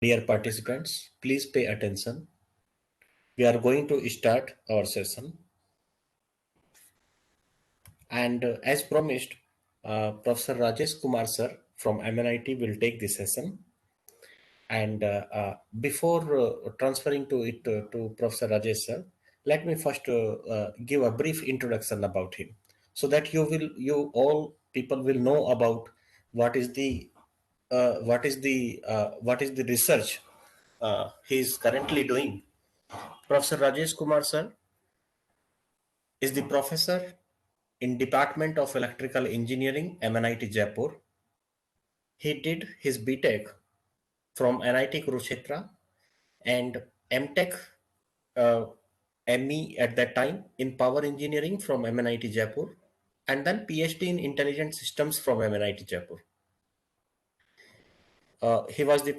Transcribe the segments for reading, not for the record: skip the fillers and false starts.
Dear participants, please pay attention. We are going to start our session. And as promised, Professor Rajesh Kumar sir from MNIT will take the session. And before transferring to it to Professor Rajesh sir, let me first give a brief introduction about him, so that you all people will know about what is the what is the research he is currently doing. Professor Rajesh Kumar sir is the professor in Department of Electrical Engineering, MNIT Jaipur. He did his BTech from NIT Kurukshetra and MTech uh, ME at that time in Power Engineering from MNIT Jaipur, and then PhD in Intelligent Systems from MNIT Jaipur. He was the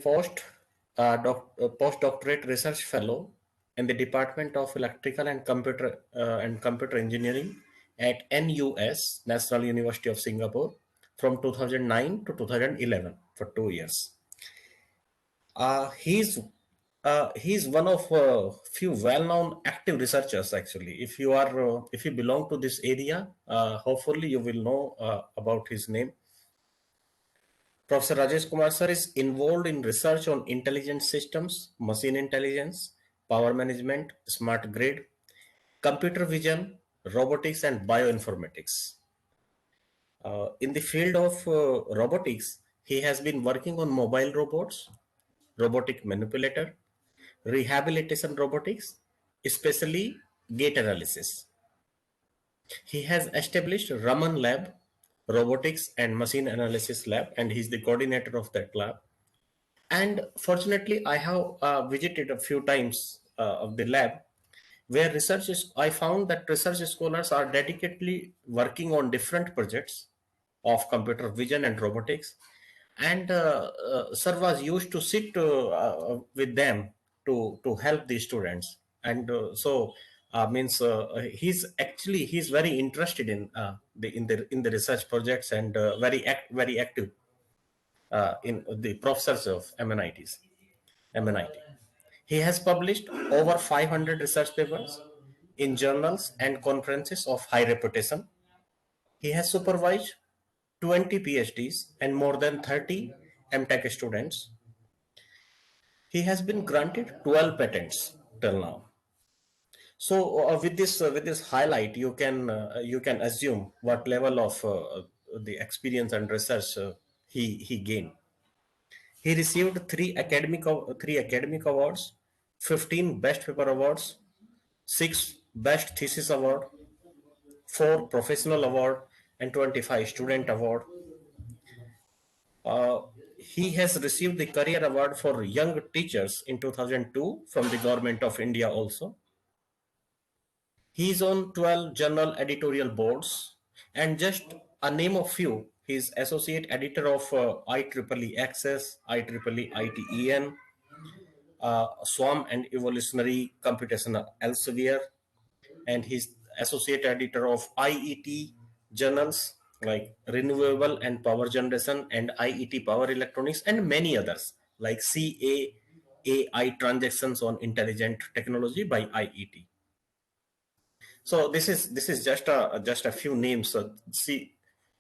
postdoctorate research fellow in the Department of Electrical and Computer Engineering at NUS, National University of Singapore, from 2009 to 2011 for 2 years. He's one of few well-known active researchers. Actually, if you belong to this area, hopefully you will know about his name. Professor Rajesh Kumar sir is involved in research on intelligent systems, machine intelligence, power management, smart grid, computer vision, robotics, and bioinformatics. In the field of robotics, he has been working on mobile robots, robotic manipulator, rehabilitation robotics, especially gait analysis. He has established Raman Lab, Robotics and Machine Analysis Lab, and he's the coordinator of that lab. And fortunately, I have visited a few times of the lab where I found that research scholars are dedicatedly working on different projects of computer vision and robotics. And sir was used to sit with them to help the students. And so means he's very interested in the research projects and very active in the professors of MNIT. He has published over 500 research papers in journals and conferences of high reputation. He has supervised 20 PhDs and more than 30 MTech students. He has been granted 12 patents till now. So with this highlight, you can assume what level of the experience and research he gained. He received three academic awards, 15 Best Paper Awards, 6 Best Thesis Award, 4 Professional Award, and 25 Student Award. Uh, he has received the Career Award for Young Teachers in 2002 from the Government of India also. He is on 12 journal editorial boards, and just a name of few, he is Associate Editor of IEEE Access, IEEE ITEN, Swarm and Evolutionary Computation Elsevier, and he's associate editor of IET journals like Renewable and Power Generation and IET Power Electronics, and many others like CAAI Transactions on Intelligent Technology by IET. So this is just a few names. So see,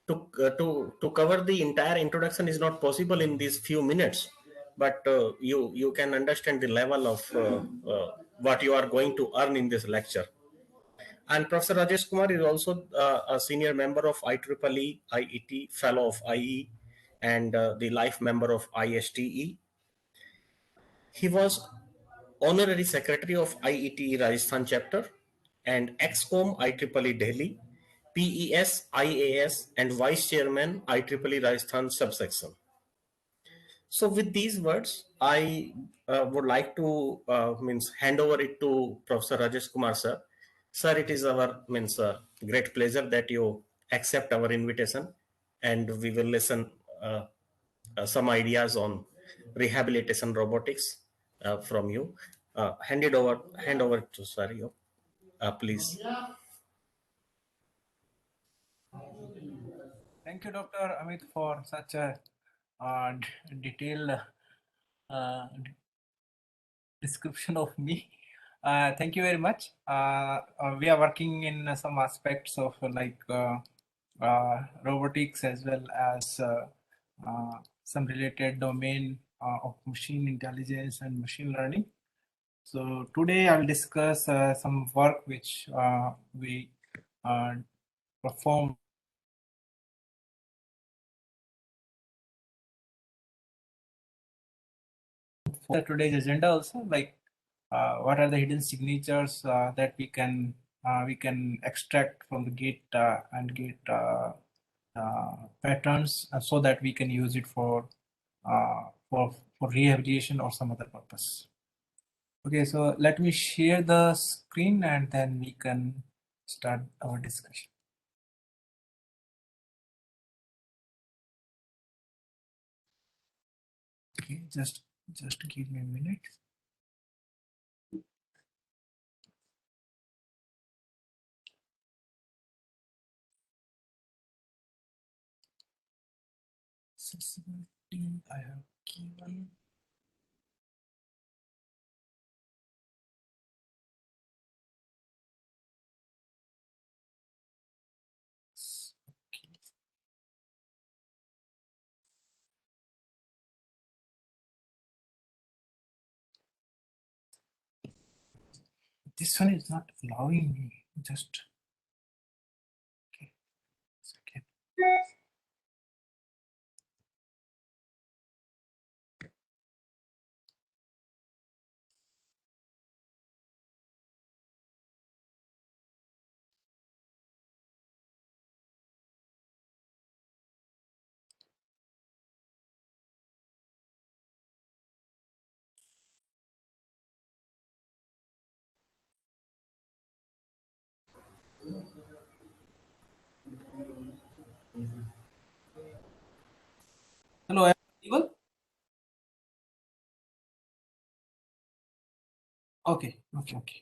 to cover the entire introduction is not possible in these few minutes, but you can understand the level of what you are going to earn in this lecture. And Professor Rajesh Kumar is also a senior member of IEEE, IET Fellow of IE, and the life member of ISTE. He was Honorary Secretary of IET Rajasthan Chapter and EXCOM IEEE Delhi, PES IAS, and Vice Chairman IEEE Rajasthan Subsection. So with these words, I would like to hand over it to Professor Rajesh Kumar sir. Sir, it is our great pleasure that you accept our invitation, and we will listen some ideas on rehabilitation robotics from you. Hand over to sir, you, please. Thank you, Dr. Amit, for such a detailed uh, description of me. Thank you very much. We are working in some aspects of robotics as well as some related domain of machine intelligence and machine learning. So today I'll discuss some work which we perform for today's agenda also, like what are the hidden signatures that we can extract from the gate and gate patterns so that we can use it for rehabilitation or some other purpose. Okay, so let me share the screen and then we can start our discussion. Okay, just give me a minute. Accessibility, I have given. Okay. This one is not allowing me. Just okay. Second. Hello, everyone. Okay, okay, okay.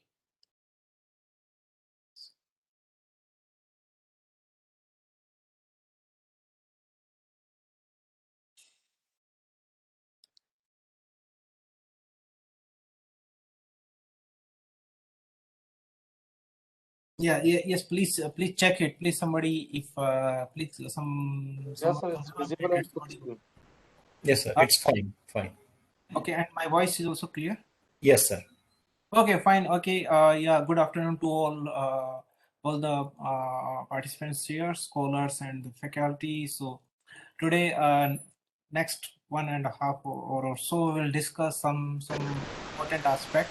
Yeah, yeah, yes, please, please check it. Please, somebody, if please, Yes, someone sir, it's confirm that visible on it's full audible. screen. Yes, sir. Uh, It's fine. Fine. okay, and my voice is also clear. Yes, sir. Okay, fine. Okay, yeah, good afternoon to all the participants here, scholars and the faculty. So today, next 1.5 hour or so, we'll discuss some important aspect,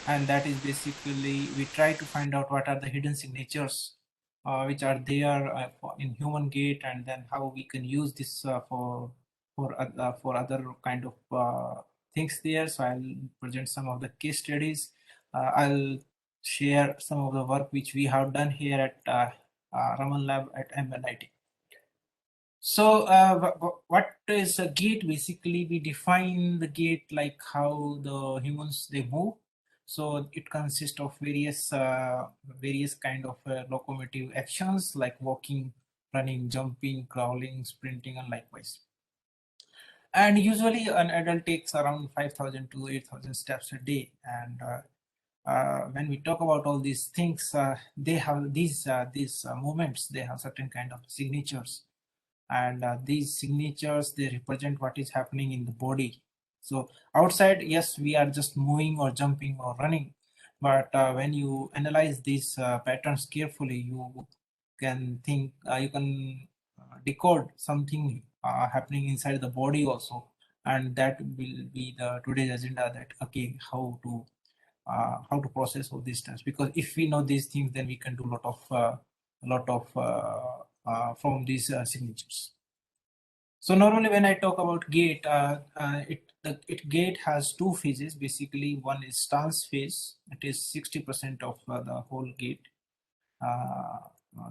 and that is basically we try to find out what are the hidden signatures which are there in human gait, and then how we can use this for other kind of things there. So I'll present some of the case studies. I'll share some of the work which we have done here at Raman Lab at MNIT. So, what is a gate? Basically, we define the gate like how the humans they move. So it consists of various kind of locomotive actions like walking, running, jumping, crawling, sprinting, and likewise. And usually, an adult takes around 5,000 to 8,000 steps a day. And when we talk about all these things, they have these movements. They have certain kind of signatures, and these signatures they represent what is happening in the body. So outside, yes, we are just moving or jumping or running, but when you analyze these patterns carefully, you can think you can decode something happening inside the body also, and that will be the today's agenda, that okay, how to process all these things, because if we know these things, then we can do from these signatures. So normally when I talk about gait, it gait has two phases. Basically, one is stance phase. It is 60% of the whole gait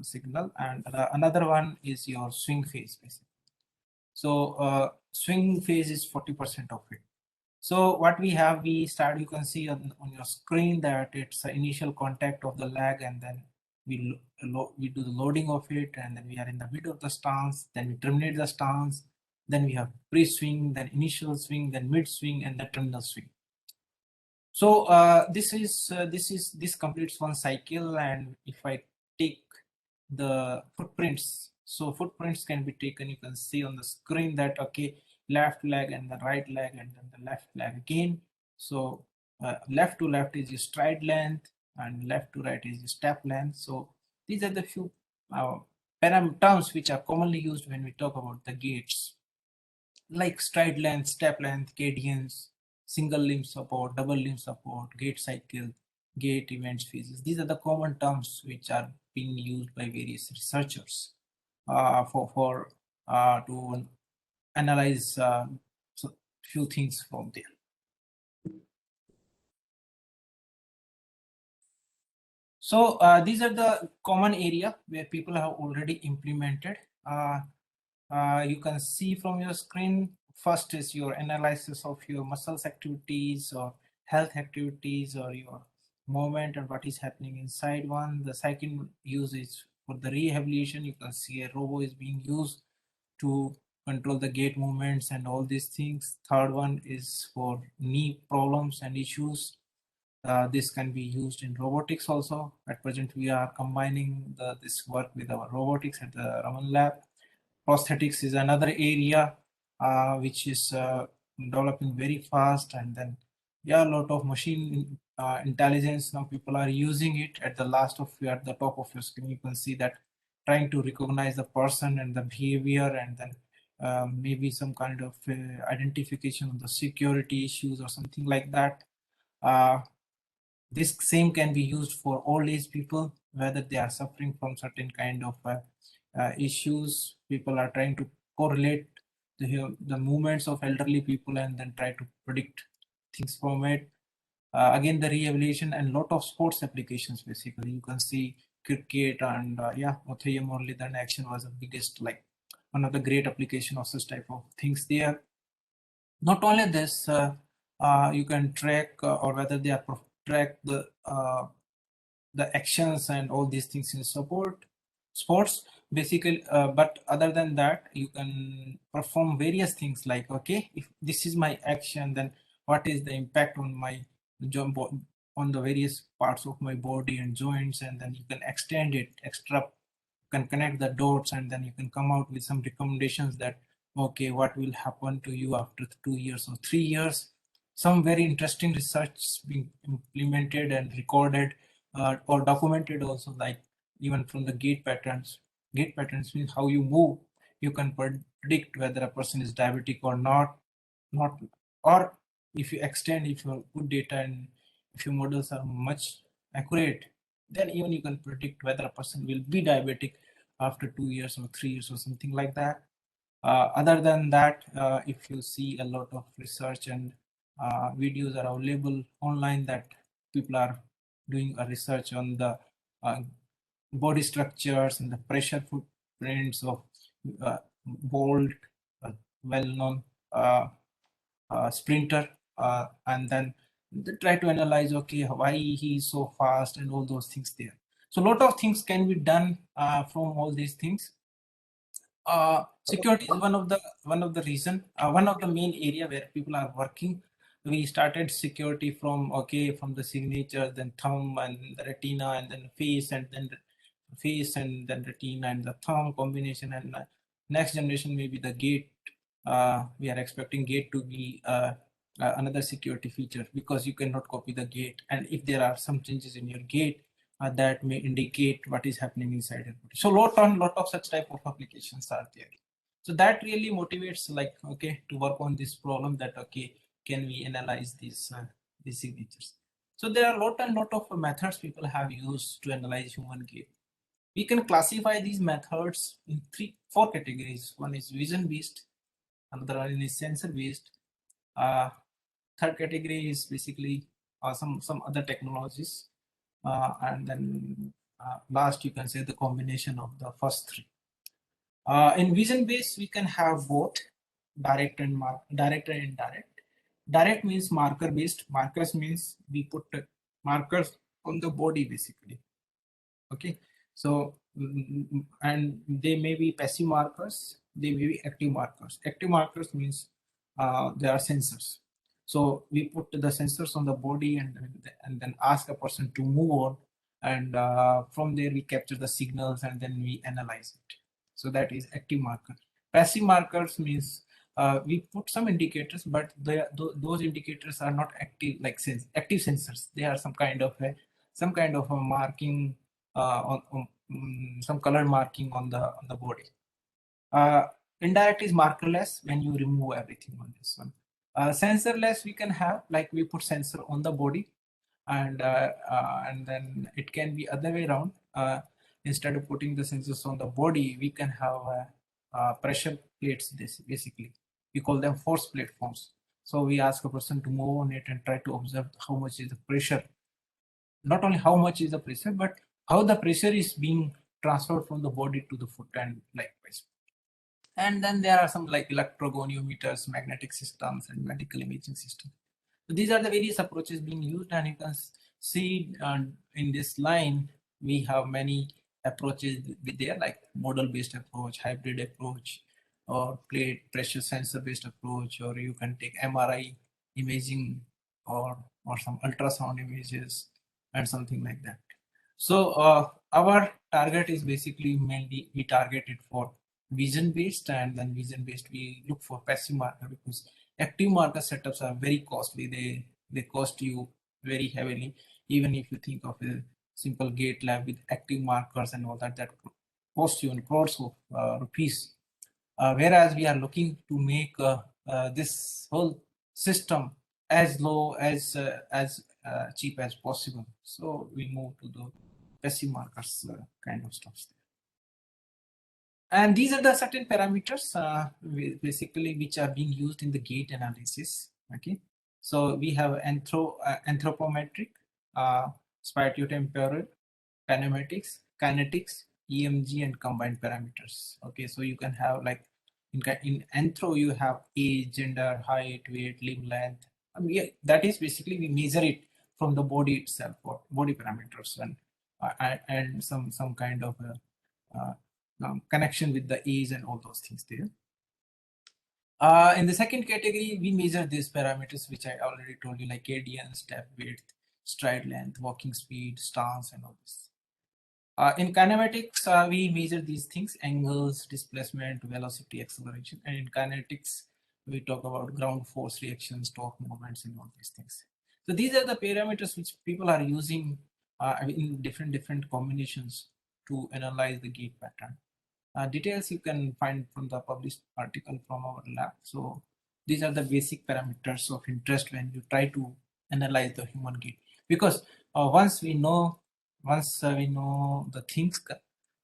signal, and another one is your swing phase. Basically. So swing phase is 40% of it. So what we have, we start, you can see on your screen that it's the initial contact of the leg, and then we do the loading of it, and then we are in the middle of the stance, then we terminate the stance, then we have pre-swing, then initial swing, then mid-swing, and the terminal swing. So this completes one cycle, and if I take the footprints, so footprints can be taken. You can see on the screen that okay, left leg and the right leg, and then the left leg again. So left to left is your stride length, and left to right is your step length. So these are the few terms which are commonly used when we talk about the gaits, like stride length, step length, cadence, single limb support, double limb support, gait cycle, gait events phases. These are the common terms which are being used by various researchers to analyze few things from there. So these are the common area where people have already implemented. You can see from your screen, first is your analysis of your muscles activities or health activities or your movement and what is happening inside one. The second use is for the rehabilitation. You can see a robo is being used to control the gait movements and all these things. Third one is for knee problems and issues. This can be used in robotics also. At present, we are combining this work with our robotics at the Raman lab. Prosthetics is another area which is developing very fast, and then yeah, a lot of machine intelligence. Now people are using it. At the at the top of your screen, you can see that trying to recognize the person and the behavior, and then maybe some kind of identification of the security issues or something like that. This same can be used for old age people, whether they are suffering from certain kind of issues. People are trying to correlate the movements of elderly people and then try to predict things from it. Again, the rehabilitation and lot of sports applications. Basically, you can see cricket and yeah, Othaya Muralidharan action was the biggest, like one of the great application of such type of things there. Not only this, you can track or whether they are track the actions and all these things in sports basically, but other than that you can perform various things like okay, if this is my action, then what is the impact on my jump on the various parts of my body and joints, and then you can extend it extra, can connect the dots, and then you can come out with some recommendations that okay, what will happen to you after 2 years or 3 years. Some very interesting research being implemented and recorded or documented also, like even from the gait patterns. Gait patterns means how you move. You can predict whether a person is diabetic or not, or if you extend, if your good data and if your models are much accurate, then even you can predict whether a person will be diabetic after 2 years or 3 years or something like that. Other than that, if you see a lot of research and videos are available online that people are doing a research on the uh, body structures and the pressure footprints of Bolt, well-known sprinter, and then they try to analyze okay, why he is so fast and all those things there. So a lot of things can be done from all these things. Security is one of the reason, one of the main area where people are working. We started security from okay, from the signature, then thumb and the retina, and then face, and then face and then retina and the thumb combination, and next generation maybe the gate. We are expecting gate to be another security feature, because you cannot copy the gate, and if there are some changes in your gate, that may indicate what is happening inside your body. So lot of such type of applications are there. So that really motivates, like okay, to work on this problem, that okay, can we analyze these signatures. So there are lot of methods people have used to analyze human gait. We can classify these methods in four categories. One is vision based, another one is sensor based, third category is basically some other technologies, and then last you can say the combination of the first three. In vision based, we can have both direct and indirect. Direct means marker based. Markers means we put markers on the body basically. Okay, so and they may be passive markers, they may be active markers. Active markers means they are sensors. So we put the sensors on the body and then ask a person to move on, and from there we capture the signals and then we analyze it. So that is active marker. Passive markers means we put some indicators, but those indicators are not active like active sensors. They are some kind of a marking some color marking on the body. Uh, Indirect is markerless when you remove everything on this one. Sensorless we can have, like we put sensor on the body, and then it can be other way around. Instead of putting the sensors on the body, we can have pressure plates. This basically we call them force platforms. So we ask a person to move on it and try to observe how much is the pressure. Not only how much is the pressure, but how the pressure is being transferred from the body to the foot and likewise. And then there are some like electrogoniometers, magnetic systems, and medical imaging systems. So these are the various approaches being used, and you can see in this line we have many approaches with there, like model-based approach, hybrid approach, or plate pressure sensor-based approach, or you can take MRI imaging or some ultrasound images and something like that. So our target is basically mainly we target it for vision based, and then vision based we look for passive marker, because active marker setups are very costly. They cost you very heavily. Even if you think of a simple gate lab with active markers and all that, that costs you in crores of rupees. Whereas we are looking to make this whole system as low as cheap as possible. So we move to the passive markers kind of stuff. And these are the certain parameters basically which are being used in the gate analysis. Okay, so we have anthropometric, spatiotemporal, kinematics, kinetics, EMG, and combined parameters. Okay, so you can have like in anthro you have age, gender, height, weight, limb length. I mean, yeah, that is basically we measure it from the body itself, or body parameters, and some kind of uh, connection with the age and all those things there. In the second category, we measure these parameters, which I already told you, like cadence, step width, stride length, walking speed, stance, and all this. In kinematics, we measure these things: angles, displacement, velocity, acceleration. And in kinetics, we talk about ground force, reactions, torque moments, and all these things. So these are the parameters which people are using in different combinations to analyze the gait pattern. Details you can find from the published article from our lab. So these are the basic parameters of interest when you try to analyze the human gait. Because once we know the things,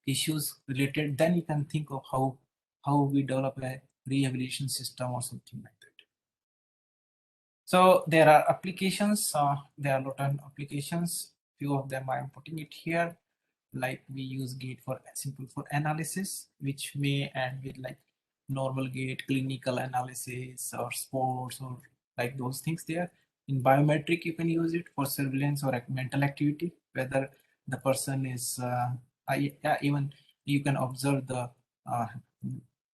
issues related, then we can think of how we develop a re-evaluation system or something like that. So there are applications. There are a lot of applications. Few of them I am putting it here. Like we use gait for simple for analysis, which may end with like normal gait, clinical analysis, or sports, or like those things there. In biometric, you can use it for surveillance or mental activity, whether the person is even you can observe the uh,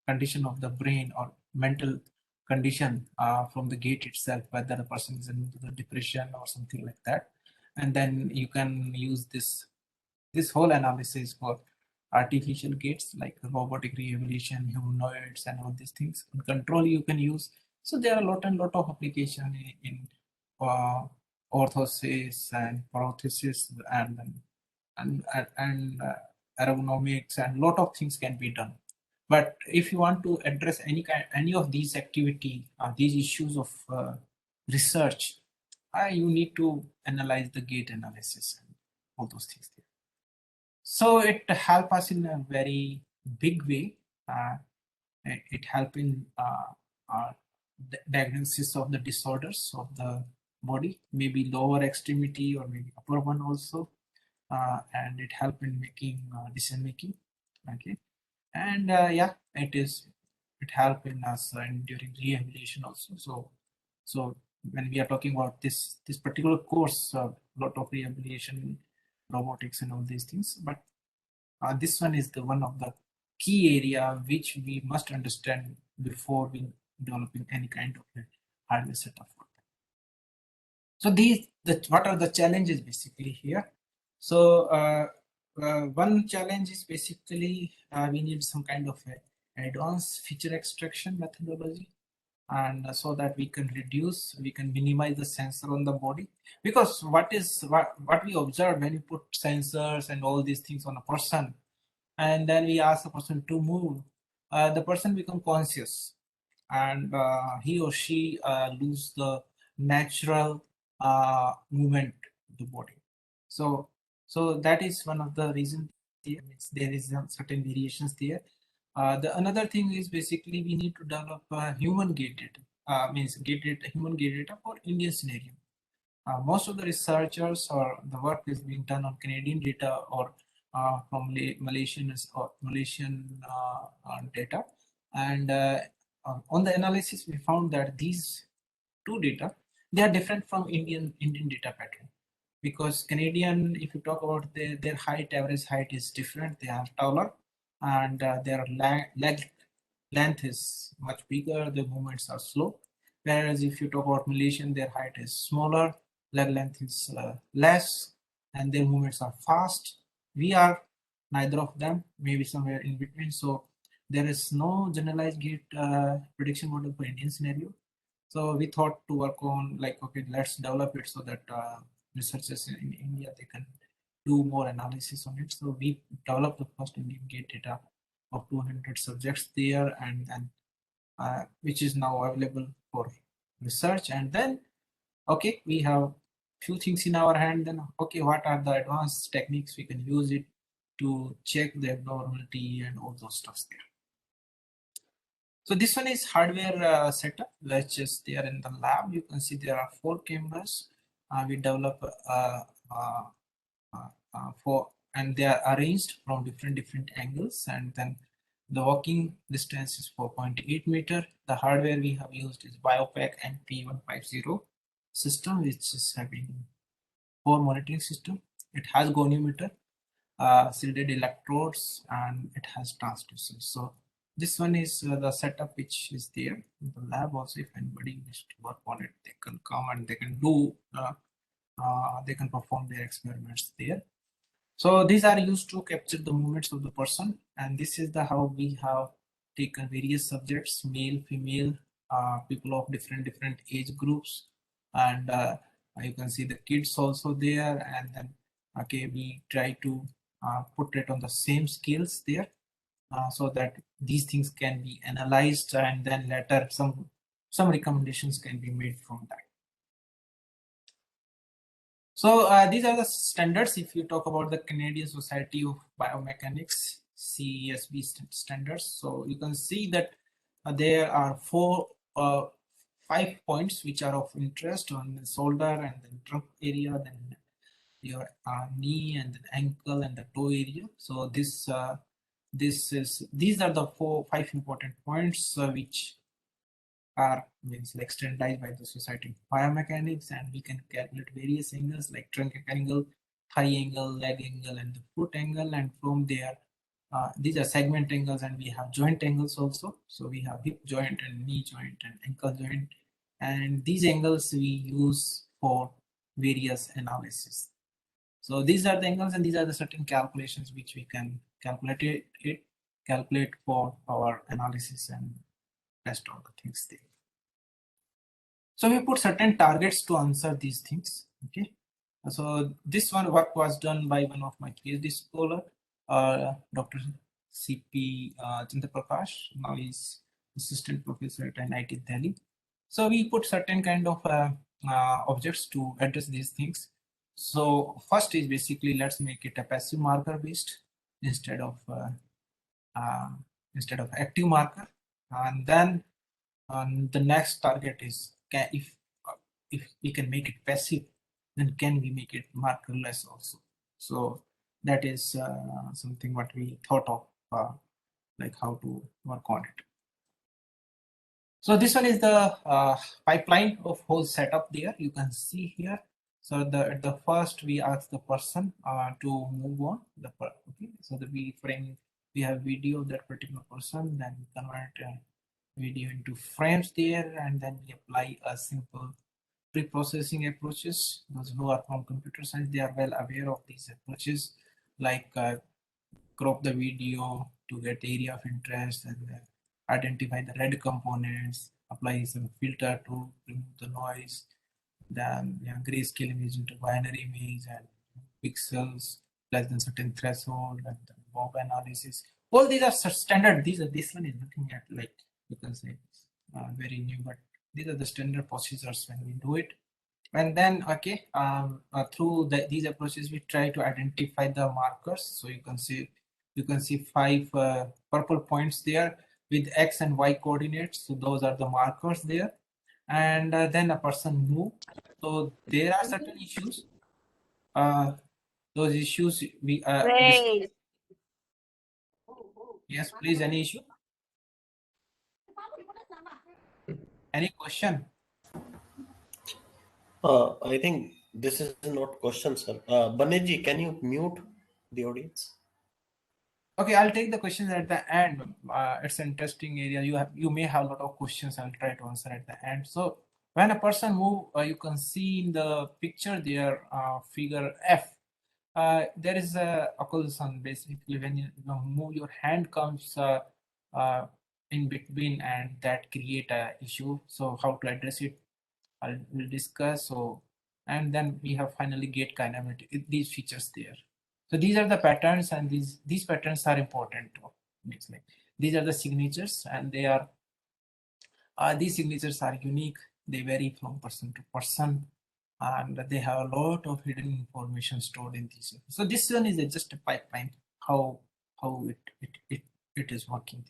condition of the brain or mental condition from the gait itself, whether the person is in the depression or something like that. And then you can use this whole analysis for artificial gaits like robotic re-evaluation, humanoids, and all these things. And control you can use. So there are a lot of application in uh, orthosis and prosthesis and ergonomics, and lot of things can be done. But if you want to address any of these activity, these issues of research, you need to analyze the gait analysis and all those things. So it help us in a very big way. It help in diagnosis of the disorders of the body, maybe lower extremity or maybe upper one also, and it help in making decision making. Okay, and yeah, it help in us in during rehabilitation also. So when we are talking about this particular course, a lot of rehabilitation, robotics, and all these things, but this one is the one of the key area which we must understand before we developing any kind of a hardware setup for that. So what are the challenges basically here? So one challenge is basically we need some kind of a advanced feature extraction methodology, and so that we can minimize the sensor on the body, because what we observe when you put sensors and all these things on a person, and then we ask the person to move, the person become conscious, and he or she lose the natural movement of the body. So that is one of the reasons there is some certain variations there. The another thing is basically we need to develop human gate data, means human gate data for Indian scenario. Most of the researchers or the work is being done on Canadian data or from Malaysian data, and on the analysis we found that these two data, they are different from Indian data pattern, because Canadian, if you talk about their height, average height is different. They are taller, and their leg length is much bigger. The movements are slow. Whereas if you talk about Malaysian, their height is smaller, leg length is less, and their movements are fast. We are neither of them, maybe somewhere in between. So there is no generalized gait prediction model for Indian scenario. So we thought to work on, like, okay, let's develop it so that researchers in India, they can do more analysis on it. So we developed the first Indian gate data of 200 subjects there, and which is now available for research. And then, okay, we have few things in our hand. Then, okay, what are the advanced techniques we can use it to check the abnormality and all those stuffs there. So this one is hardware setup, which is there in the lab. You can see there are 4 cameras. We develop for, and they are arranged from different angles, and then the walking distance is 4.8 meter. The hardware we have used is BioPack NP150 system, which is having 4 monitoring system. It has goniometer, shielded electrodes, and it has transducers. So this one is the setup which is there in the lab. Also, if anybody wishes to work on it, they can come and they can do they can perform their experiments there. So these are used to capture the movements of the person, and this is the how we have taken various subjects, male, female, people of different age groups, and you can see the kids also there. And then, okay, we try to put it on the same scales there, so that these things can be analyzed, and then later some recommendations can be made from that. So these are the standards. If you talk about the Canadian Society of Biomechanics, CESB standards, so you can see that there are 5 points which are of interest on the shoulder and then trunk area, then your knee and then ankle and the toe area. So these are the 5 important points which are means like standardized by the Society of Biomechanics, and we can calculate various angles like trunk angle, thigh angle, leg angle, and the foot angle. And from there, these are segment angles, and we have joint angles also. So we have hip joint and knee joint and ankle joint, and these angles we use for various analysis. So these are the angles, and these are the certain calculations which we can calculate for our analysis and test all the things there. So we put certain targets to answer these things. Okay. So this one work was done by one of my PhD scholar, Dr. CP Chandraprakash. Now he's assistant professor at NIT Delhi. So we put certain kind of objects to address these things. So first is basically, let's make it a passive marker based instead of uh, active marker, and then the next target is, if we can make it passive, then can we make it markerless also? So that is something what we thought of, like how to work on it. So this one is the pipeline of whole setup there. You can see here. So at the first we ask the person to move on. Okay, so that we frame we have video of that particular person, then we convert video into frames there, and then we apply a simple pre-processing approaches. Those who are from computer science, they are well aware of these approaches, like crop the video to get area of interest, and identify the red components, apply some filter to remove the noise, then grayscale image into binary image, and pixels less than certain threshold, and then Bob analysis. All these are standard. This one is looking at, like, you can say very new, but these are the standard procedures when we do it. And then okay, through these approaches we try to identify the markers. So you can see 5 purple points there with x and y coordinates. So those are the markers there. And then a person move. So there are certain issues. Those issues we Wait. yes, please. Any issue? Any question? I think this is not question, sir. Baneji, can you mute the audience? Okay, I'll take the questions at the end. It's an interesting area. You may have a lot of questions. I'll try to answer at the end. So when a person move, you can see in the picture there, figure F. There is a occlusion. Basically, when you move, your hand comes in between, and that create a issue. So how to address it, we'll discuss. So, and then we have finally gate kinematic, these features there. So these are the patterns, and these patterns are important to like, these are the signatures, and they are these signatures are unique. They vary from person to person, and they have a lot of hidden information stored in these. So this one is just a pipeline, how it is working.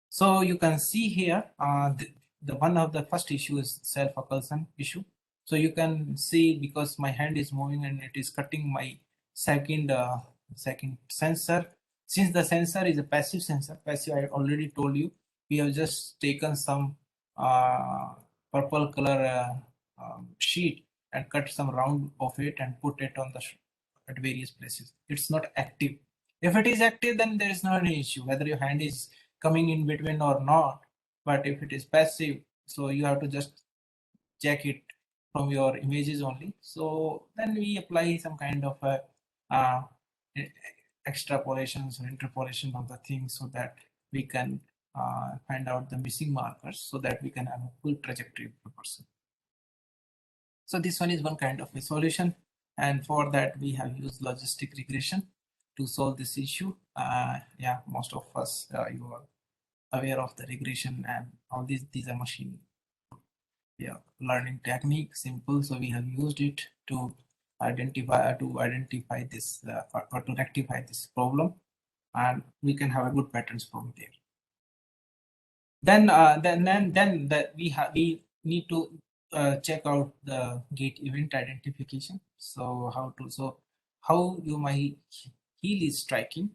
So you can see here, the one of the first issue is self-occlusion issue. So you can see, because my hand is moving and it is cutting my second sensor. Since the sensor is a passive sensor, passive, I already told you, we have just taken some purple color sheet and cut some round of it and put it on the at various places. It's not active. If it is active, then there is not any issue whether your hand is coming in between or not. But if it is passive, so you have to just check it from your images only. So then we apply some kind of a extrapolations or interpolation of the thing, so that we can find out the missing markers, so that we can have a full trajectory of the person. So this one is one kind of a solution, and for that we have used logistic regression to solve this issue. Yeah, most of us, you are aware of the regression, and all these are machine learning technique, simple. So we have used it to identify this or to rectify this problem, and we can have a good patterns from there. Then we need to check out the gate event identification. So how my heel is striking.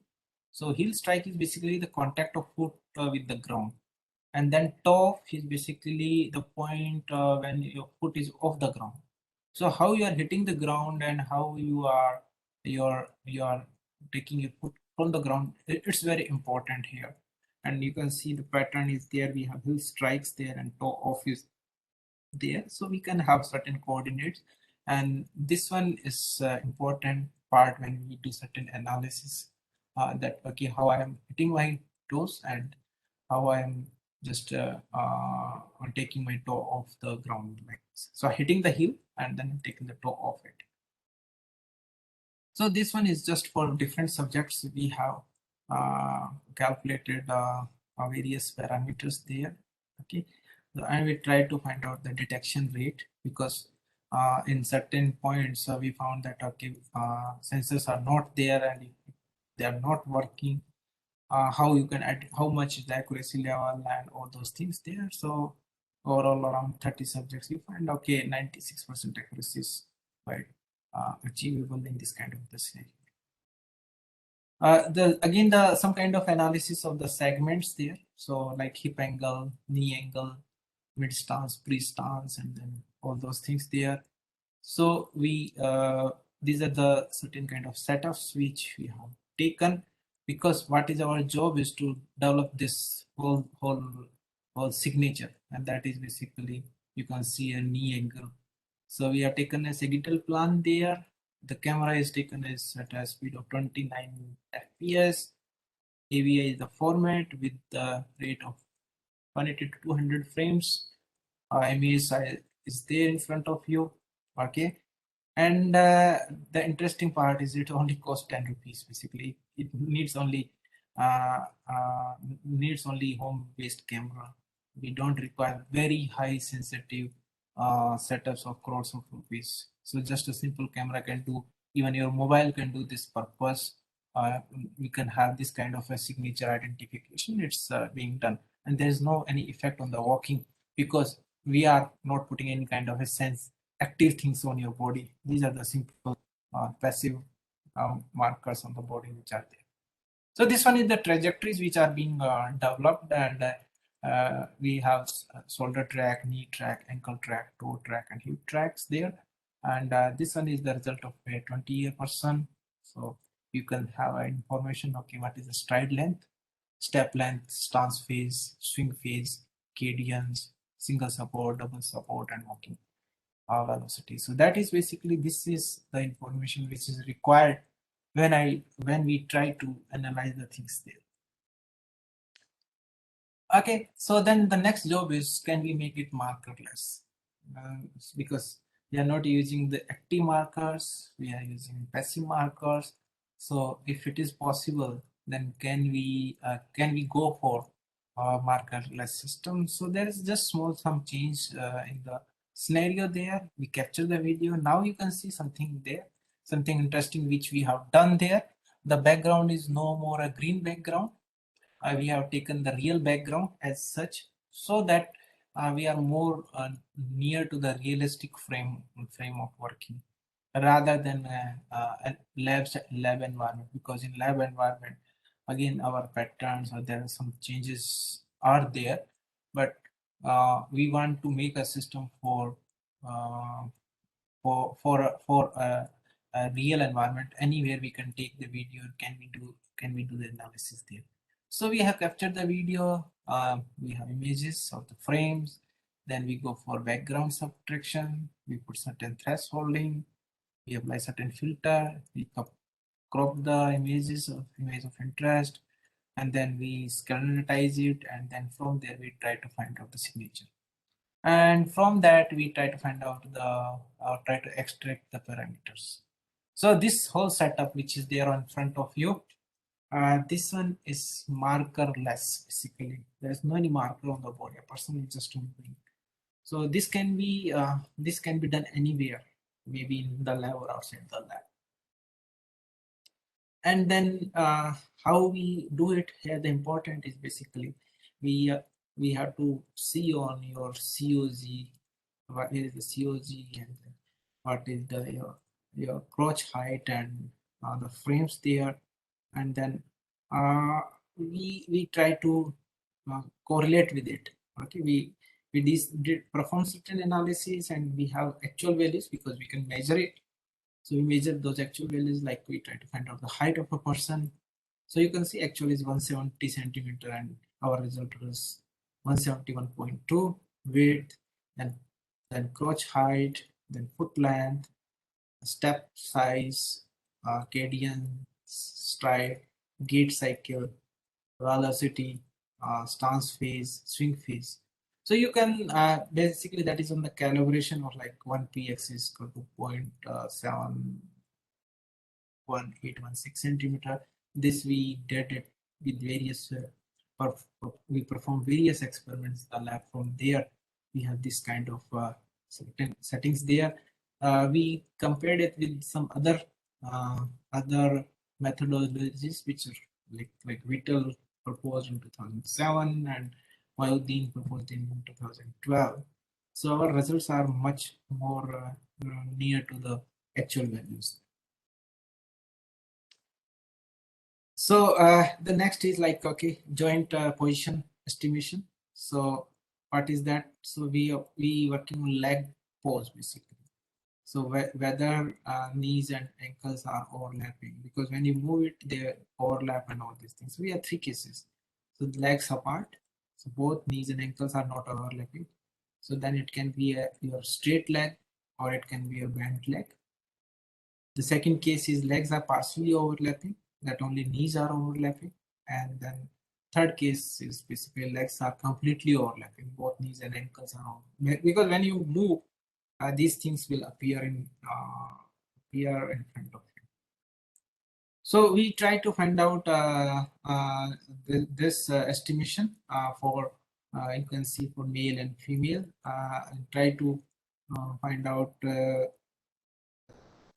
So heel strike is basically the contact of foot with the ground, and then toe is basically the point when your foot is off the ground. So how you are hitting the ground and how you are taking your foot from the ground, it's very important here. And you can see the pattern is there. We have heel strikes there and toe off is there, so we can have certain coordinates. And this one is important part when we do certain analysis, that okay, how I am hitting my toes and how I am just taking my toe off the ground like this. So hitting the heel and then taking the toe off it. So this one is just for different subjects. We have calculated various parameters there. Okay, and we try to find out the detection rate, because in certain points we found that okay, sensors are not there, and if they are not working, how you can add, how much is the accuracy level and all those things there. So overall around 30 subjects, you find okay, 96% accuracy is quite achievable in this kind of the scenario. The some kind of analysis of the segments there. So like hip angle, knee angle, mid stance, pre stance, and then all those things there. So we these are the certain kind of setups which we have taken. because what is our job is to develop this whole signature, and that is basically you can see a knee angle. So we have taken a sagittal plan there. The camera is taken as at a speed of 29 fps. AVI is the format with the rate of 180 to 200 frames. Image is there in front of you. Okay, and the interesting part is it only costs 10 rupees. Basically, it uh, uh, needs only home-based camera. We don't require very high sensitive setups of crores of rupees. So just a simple camera can do. Even your mobile can do this purpose. Uh, we can have this kind of a signature identification. It's being done, and there is no any effect on the walking because we are not putting any kind of a sense active things on your body. These are the simple passive markers on the body which are there. So this one is the trajectories which are being developed, and we have shoulder track, knee track, ankle track, toe track, and hip tracks there. And this one is the result of a 20-year person. So you can have information. Okay, what is the stride length, step length, stance phase, swing phase, cadence, single support, double support, and walking velocity. So that is basically this is the information which is required when we try to analyze the things there. Okay, so then the next job is can we make it markerless? Because we are not using the active markers, we are using passive markers. So if it is possible, then can we go for a markerless system? So there is just small some change in the scenario there. We capture the video. Now you can see something there, something interesting which we have done there. The background is no more a green background. We have taken the real background as such so that we are more near to the realistic frame of working rather than a lab environment, because in lab environment again our patterns or there are some changes are there, but we want to make a system uh, for a real environment. Anywhere we can take the video, can we do the analysis there. So we have captured the video, we have images of the frames, then we go for background subtraction, we put certain thresholding, we apply certain filter, we crop the image of interest, and then we scanitize it, and then from there we try to find out the signature, and from that we try to find out the try to extract the parameters. So this whole setup which is there in front of you, this one is markerless. Basically there is no any marker on the body, a person is just moving. So this can be done anywhere, maybe in the lab or outside the lab. And then how we do it here, the important is basically we uh, we have to see on your COG what is the COG, and what is the your crotch height, and the frames there, and then uh, we try to correlate with it. Okay, we did perform certain analysis, and we have actual values because we can measure it. So we measure those actual values, like we try to find out the height of a person. So you can see actual is 170 centimeter, and our result was 171.2 width, and then crotch height, then foot length, step size, cadence, stride, gait cycle, velocity, stance phase, swing phase. So you can basically that is on the calibration of like 1 px is equal to 0.7 1816 centimeter. This we did it with various, we perform various experiments in the lab. From there, we have this kind of certain settings there. We compared it with some other methodologies which are like Whittle proposed in 2007 and Mayuddin proposed in 2012. So our results are much more near to the actual values. So the next is like, okay, joint position estimation. So what is that? So we working on leg pose basically. So whether knees and ankles are overlapping, because when you move it, they overlap and all these things. So we have three cases. So the legs apart, so both knees and ankles are not overlapping. So then it can be your straight leg or it can be a bent leg. The second case is legs are partially overlapping, that only knees are overlapping. And then third case is basically legs are completely overlapping, both knees and ankles are overlapping. Because when you move, these things will appear in front of you. So we try to find out this estimation for you can see for male and female, and try to find out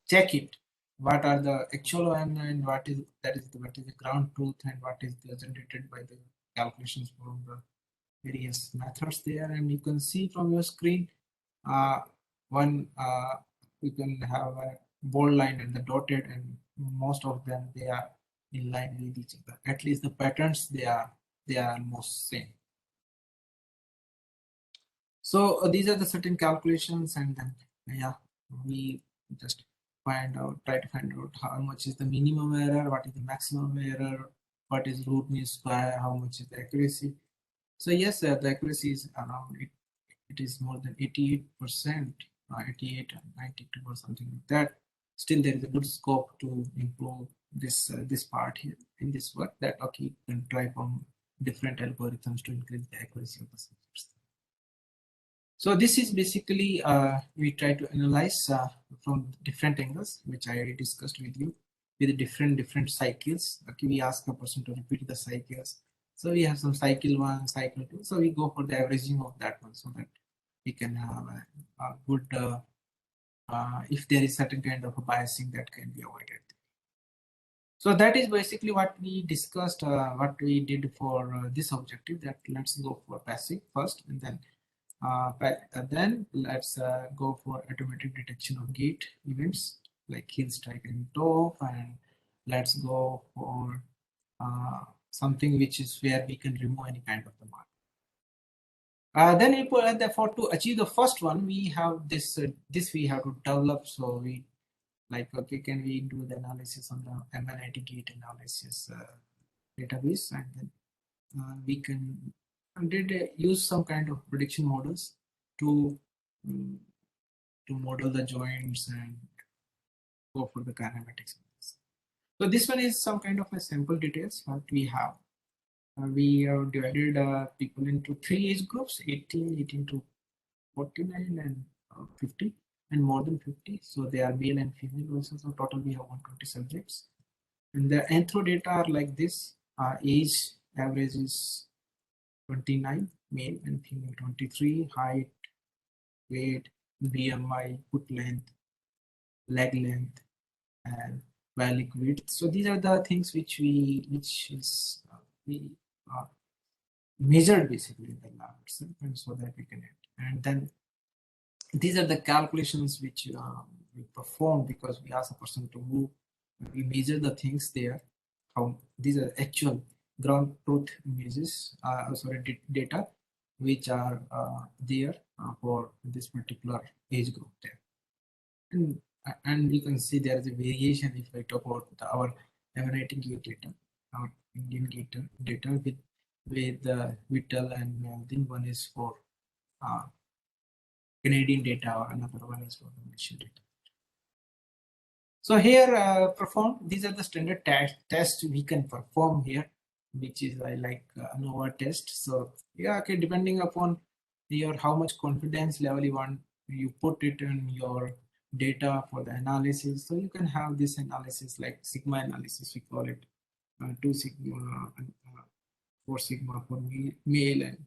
check it. What are the actual one and what is the ground truth and what is generated by the calculations from the various methods there. And you can see from your screen, uh, one you can have a bold line and the dotted, and most of them they are in line with each other. At least the patterns they are almost same. So these are the certain calculations, and then yeah, we just try to find out how much is the minimum error, what is the maximum error, what is root mean square, how much is the accuracy. So yes, the accuracy is around it. It is more than 88%, 88 and 92 or something like that. Still, there is a good scope to improve this part here in this work. That okay, you can try from different algorithms to increase the accuracy of the subjects. So this is basically we try to analyze from different angles, which I already discussed with you, with different cycles. Okay, we ask a person to repeat the cycles. So we have some cycle 1, cycle 2. So we go for the averaging of that one, so that we can have a good if there is certain kind of a biasing that can be avoided. So that is basically what we discussed, what we did for this objective. That let's go for passive first, and then let's go for automatic detection of gate events like heel strike and toe, and let's go for something which is where we can remove any kind of the mark. Then we put therefore to achieve the first one, we have this we have to develop. So we like okay, can we do the analysis on the MNIT gate analysis database, and then we can use some kind of prediction models to um, to model the joints and go for the kinematics. So this one is some kind of a sample details what we have. We have divided people into 3 age groups: 18, 18 to 49, and 50, and more than 50. So they are male and female also. So total we have 120 subjects. And the anthro data are like this. Age average is 29, male and female 23, height, weight, BMI, foot length, leg length, and valid width. So these are the things which we uh, measured basically in the lab itself, and so that we can add. And then these are the calculations which we perform, because we ask a person to move. We measure the things there. How these are actual ground truth images, sorry, data, which are there for this particular age group there. And you can see there is a variation if I talk about our emanating gate data, our Indian gate data with Whittle, and then one is for uh, Canadian data, or another one is for the Malaysian data. So here perform, these are the standard tests we can perform here, which is I like ANOVA test. So yeah, okay, depending upon your how much confidence level you want, you put it in your data for the analysis. So you can have this analysis like sigma analysis, we call it 2 sigma and 4 sigma for male and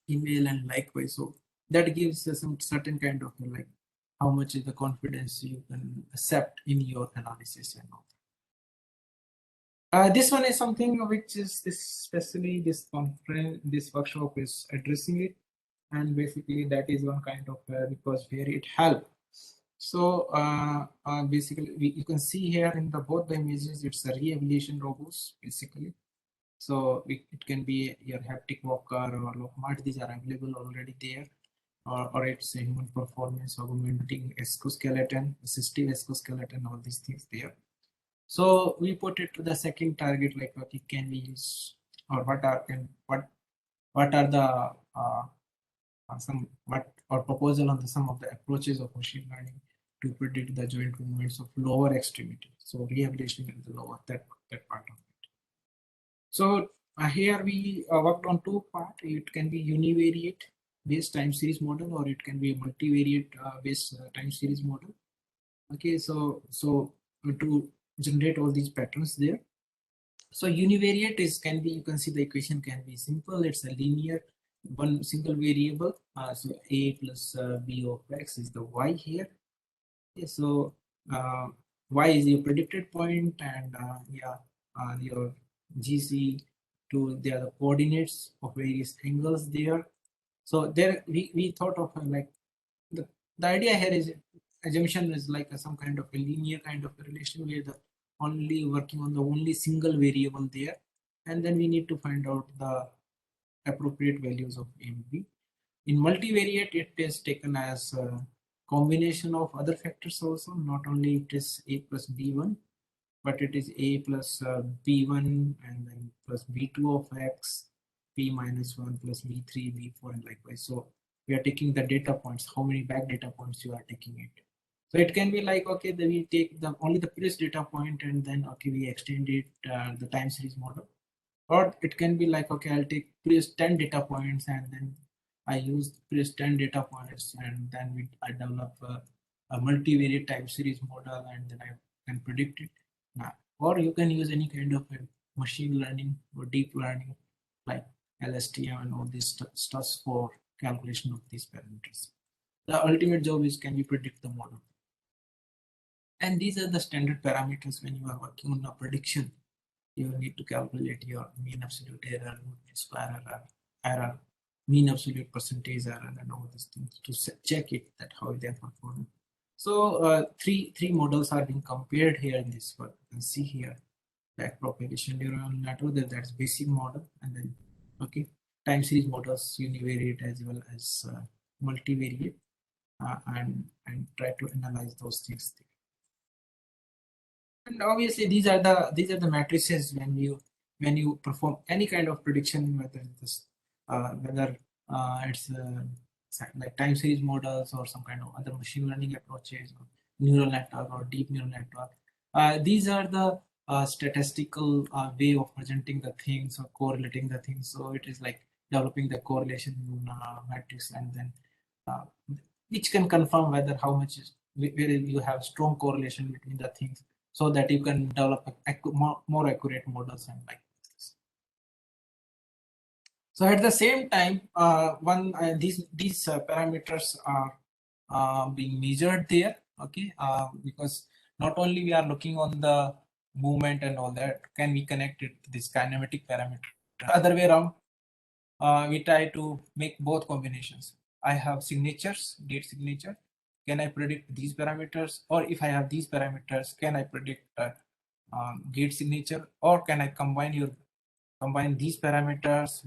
female, and likewise. So that gives us some certain kind of like how much is the confidence you can accept in your analysis and all. This one is something which is especially this conference, this workshop is addressing it, and basically that is one kind of because where it helps. So basically you can see here in the both the images, it's a re-evaluation robots basically. So it can be your haptic walker or Locomart, these are available already there. or it's a human performance, augmenting exoskeleton, assistive exoskeleton, all these things there. So we put it to the second target, like okay, can we use, or what are the some what or proposal on the some of the approaches of machine learning to predict the joint movements of lower extremity. So rehabilitation in the lower, that part of it. So here we worked on two part. It can be univariate based time series model, or it can be a multivariate based time series model. Okay, so to generate all these patterns there. So univariate is can be, you can see the equation can be simple. It's a linear one single variable. So a plus b of x is the y here. Okay, so uh, y is your predicted point, and yeah, your GC to they are the coordinates of various angles there. So there we thought of like the, the idea here is assumption is like some kind of a linear kind of a relation where the only working on the only single variable there, and then we need to find out the appropriate values of a and b. In multivariate, it is taken as a combination of other factors also. Not only it is a plus b1, but it is a plus b1 and then plus b2 of x, b minus 1 plus b3, b4, and likewise. So we are taking the data points, how many back data points you are taking it. So it can be like, okay, then we take the only the previous data point and then, okay, we extend it the time series model. Or it can be like, okay, I'll take previous 10 data points and then I use previous 10 data points and then I develop a multivariate time series model and then I can predict it. Now, or you can use any kind of a machine learning or deep learning like LSTM and all these stuff for calculation of these parameters. The ultimate job is, can you predict the model? And these are the standard parameters when you are working on a prediction. You need to calculate your mean absolute error, mean square error, mean absolute percentage error, and all these things to check it that how they are performing. So three models are being compared here in this work. You can see here back propagation neural network, that's basic model, and then okay, time series models, univariate as well as multivariate, and try to analyze those things. And obviously, these are the matrices when you perform any kind of prediction, whether it's like time series models or some kind of other machine learning approaches, or neural network or deep neural network. These are the statistical way of presenting the things or correlating the things. So it is like developing the correlation matrix, and then uh, which can confirm whether how much is where you have strong correlation between the things, so that you can develop more accurate models and like this. So at the same time, one these parameters are being measured there, okay, because not only we are looking on the movement and all that, can we connect it to this kinematic parameter? Other way around, we try to make both combinations. I have signatures, date signature. Can I predict these parameters? Or if I have these parameters, can I predict gate signature? Or can I combine these parameters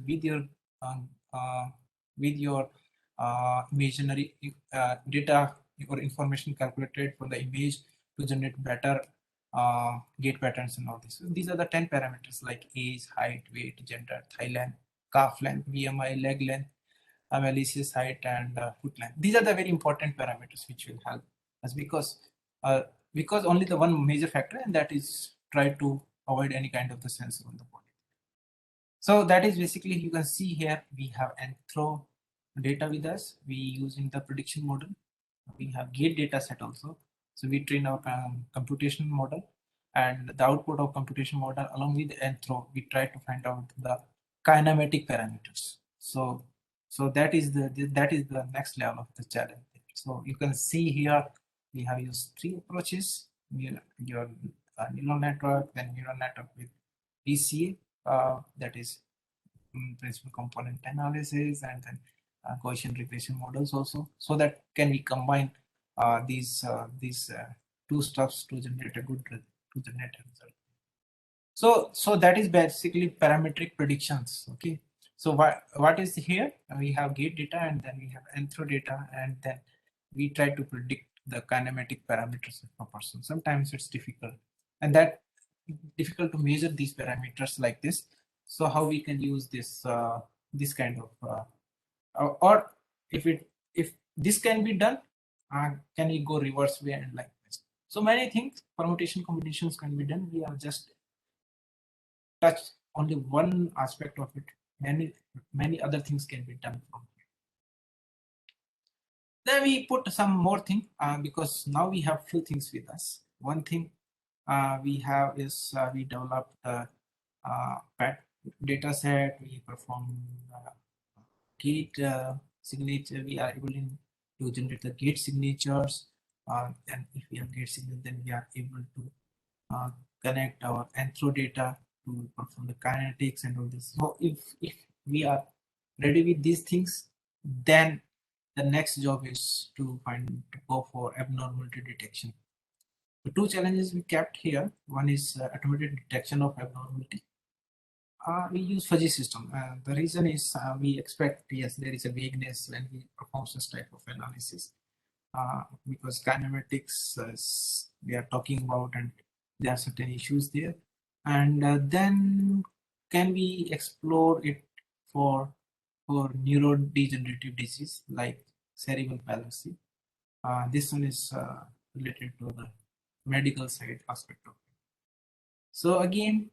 um, uh, with your imaginary data or information calculated for the image to generate better gate patterns and all this. So these are the 10 parameters like age, height, weight, gender, thigh length, calf length, BMI, leg length, Melissa's height, and foot length. These are the very important parameters which will help us, because only the one major factor, and that is try to avoid any kind of the sensor on the body. So that is basically, you can see here we have anthro data with us. We using the prediction model. We have gate data set also. So we train our computation model, and the output of computation model along with anthro, we try to find out the kinematic parameters. So that is the next level of the challenge. So you can see here we have used three approaches: your neural network, then neural network with PCA, that is principal component analysis, and then Gaussian regression models also. So that can we combine these two stuffs to generate a result. So that is basically parametric predictions. Okay, So what is here? We have gate data and then we have enthro data, and then we try to predict the kinematic parameters of a person. Sometimes it's difficult, and that difficult to measure these parameters like this. So how we can use this kind of or if this can be done, can we go reverse way and like this? So many things, permutation combinations can be done. We have just touched only one aspect of it. Many other things can be done from here. Then we put some more thing because now we have few things with us. One thing we have is we developed PET data set. We perform gate signature. We are able to generate the gate signatures. And if we have gate signature, then we are able to uh, connect our enthro data to perform the kinetics and all this. So if we are ready with these things, then the next job is to go for abnormality detection. The two challenges we kept here. One is automated detection of abnormality. We use fuzzy system. The reason is we expect, yes, there is a vagueness when we perform such type of analysis because kinematics we are talking about, and there are certain issues there. And then can we explore it for neurodegenerative disease like cerebral palsy? This one is related to the medical side aspect of it. So again,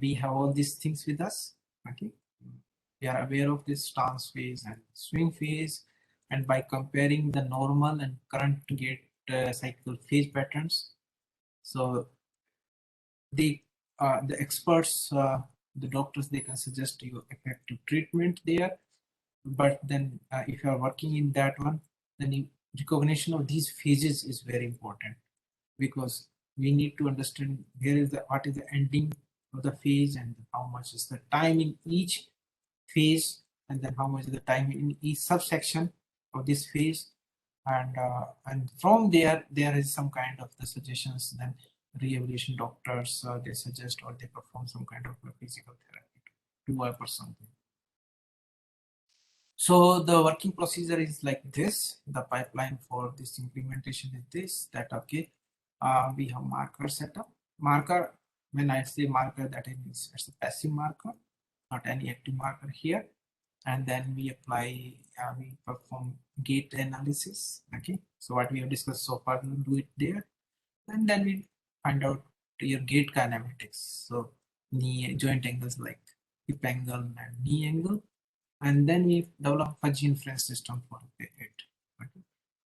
we have all these things with us. Okay, we are aware of this stance phase and swing phase, and by comparing the normal and current gate cycle phase patterns, so the experts, the doctors, they can suggest you effective treatment there. But then if you are working in that one, then recognition of these phases is very important, because we need to understand where is the what is the ending of the phase and how much is the time in each phase, and then how much is the time in each subsection of this phase. And from there is some kind of the suggestions. Then rehabilitation doctors, they suggest or they perform some kind of a physical therapy to a person. So the working procedure is like this. The pipeline for this implementation is this, that okay. We have marker setup. Marker, when I say marker, that means it's a passive marker, not any active marker here. And then we apply, we perform gate analysis. Okay, so what we have discussed so far, we do it there. And then we find out your gate kinematics. So knee joint angles like hip angle and knee angle, and then we develop fuzzy inference system for it. Okay.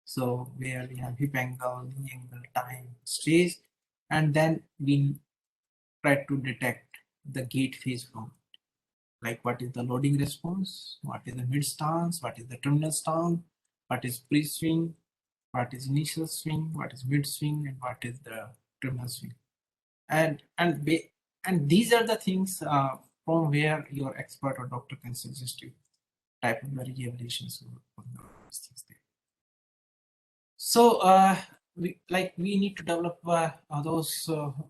So where we have hip angle, knee angle, time, stage, and then we try to detect the gate phase from like what is the loading response, what is the mid stance, what is the terminal stance, what is pre-swing, what is initial swing, what is mid swing, and what is the terminal swing. And these are the things from where your expert or doctor can suggest you type of rehabilitations or things there. So we need to develop those.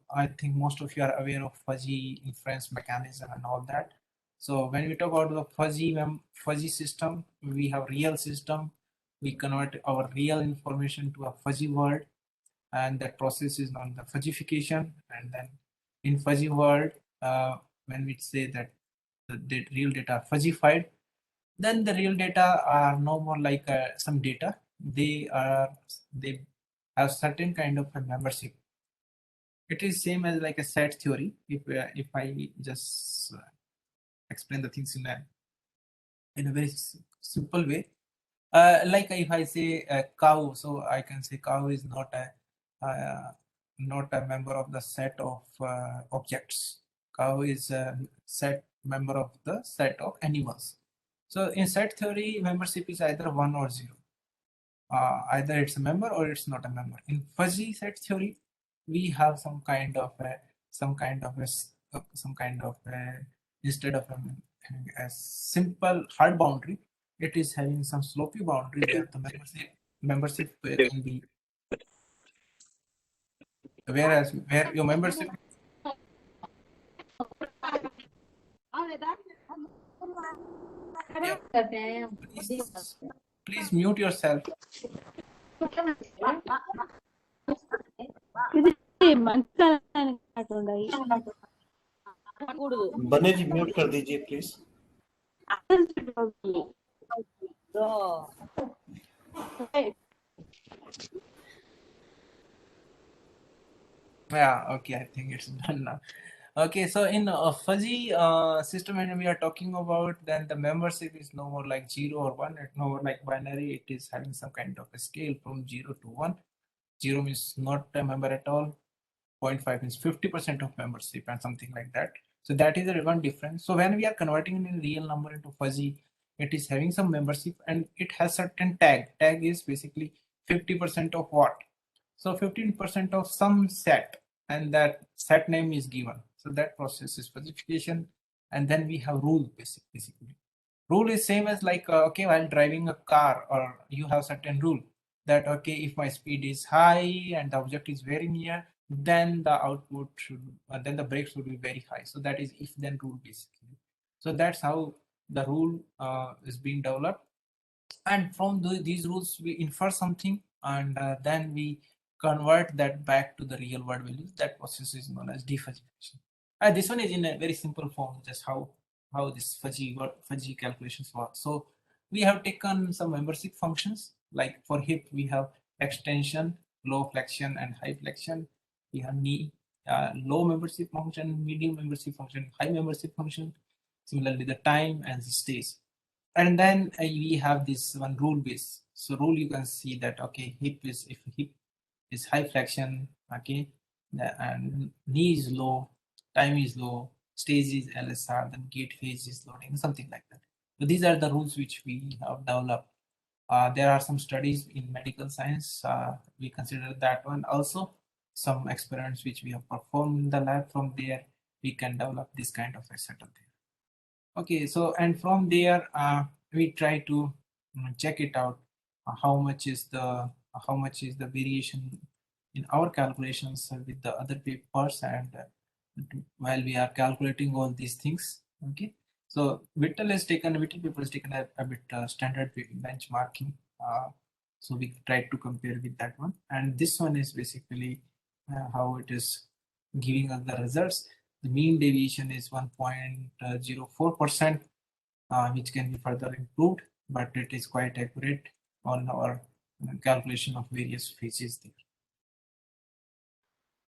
I think most of you are aware of fuzzy inference mechanism and all that. So when we talk about the fuzzy system, we have real system. We convert our real information to a fuzzy world, and that process is known the fuzzification. And then in fuzzy world, when we say that the real data are fuzzified, then the real data are no more like some data. They have certain kind of a membership. It is same as like a set theory. If I just explain the things in a very simple way, like if I say a cow, so I can say cow is not a member of the set of objects. Cow is a set member of the set of animals. So in set theory, membership is either 1 or 0. Either it's a member or it's not a member. In fuzzy set theory, we have some kind of instead of a simple hard boundary, it is having some slopy boundary where the membership can be, whereas where your membership Yeah, please mute yourself. बने जी mute कर दीजिए please. Yeah, okay, I think it's done now. Okay, so in a fuzzy system, when we are talking about, then the membership is no more like 0 or 1, it's no more like binary, it is having some kind of a scale from 0 to 1. 0 means not a member at all, 0.5 means 50% of membership and something like that. So that is the one difference. So when we are converting in a real number into fuzzy, it is having some membership and it has certain tag. Tag is basically 50% of what? So 15% of some set, and that set name is given. So that process is specification, and then we have rule basically. Rule is same as like okay, while driving a car, or you have certain rule that okay, if my speed is high and the object is very near, then the output should then the brake should be very high. So that is if then rule basically. So that's how the rule is being developed, and from these rules we infer something, and then we convert that back to the real world values. That process is known as defuzzification. This one is in a very simple form, just how this fuzzy calculations work. So we have taken some membership functions, like for hip we have extension, low flexion and high flexion. We have knee, low membership function, medium membership function, high membership function. Similarly the time and the stage. And then we have this one rule base. So rule, you can see that okay, hip is, if hip is high flexion, okay, and knee is low, time is low, stage is LSR, then gate phase is loading, something like that. So these are the rules which we have developed. There are some studies in medical science, we consider that one also. Some experiments which we have performed in the lab, from there we can develop this kind of a setup there. Okay, so and from there we try to check it out, how much is the variation in our calculations with the other papers, and while we are calculating all these things. Okay, so Whittle paper has taken a bit standard benchmarking, so we try to compare with that one, and this one is basically how it is giving us the results. The mean deviation is 1.04%, which can be further improved, but it is quite accurate on our calculation of various phases there.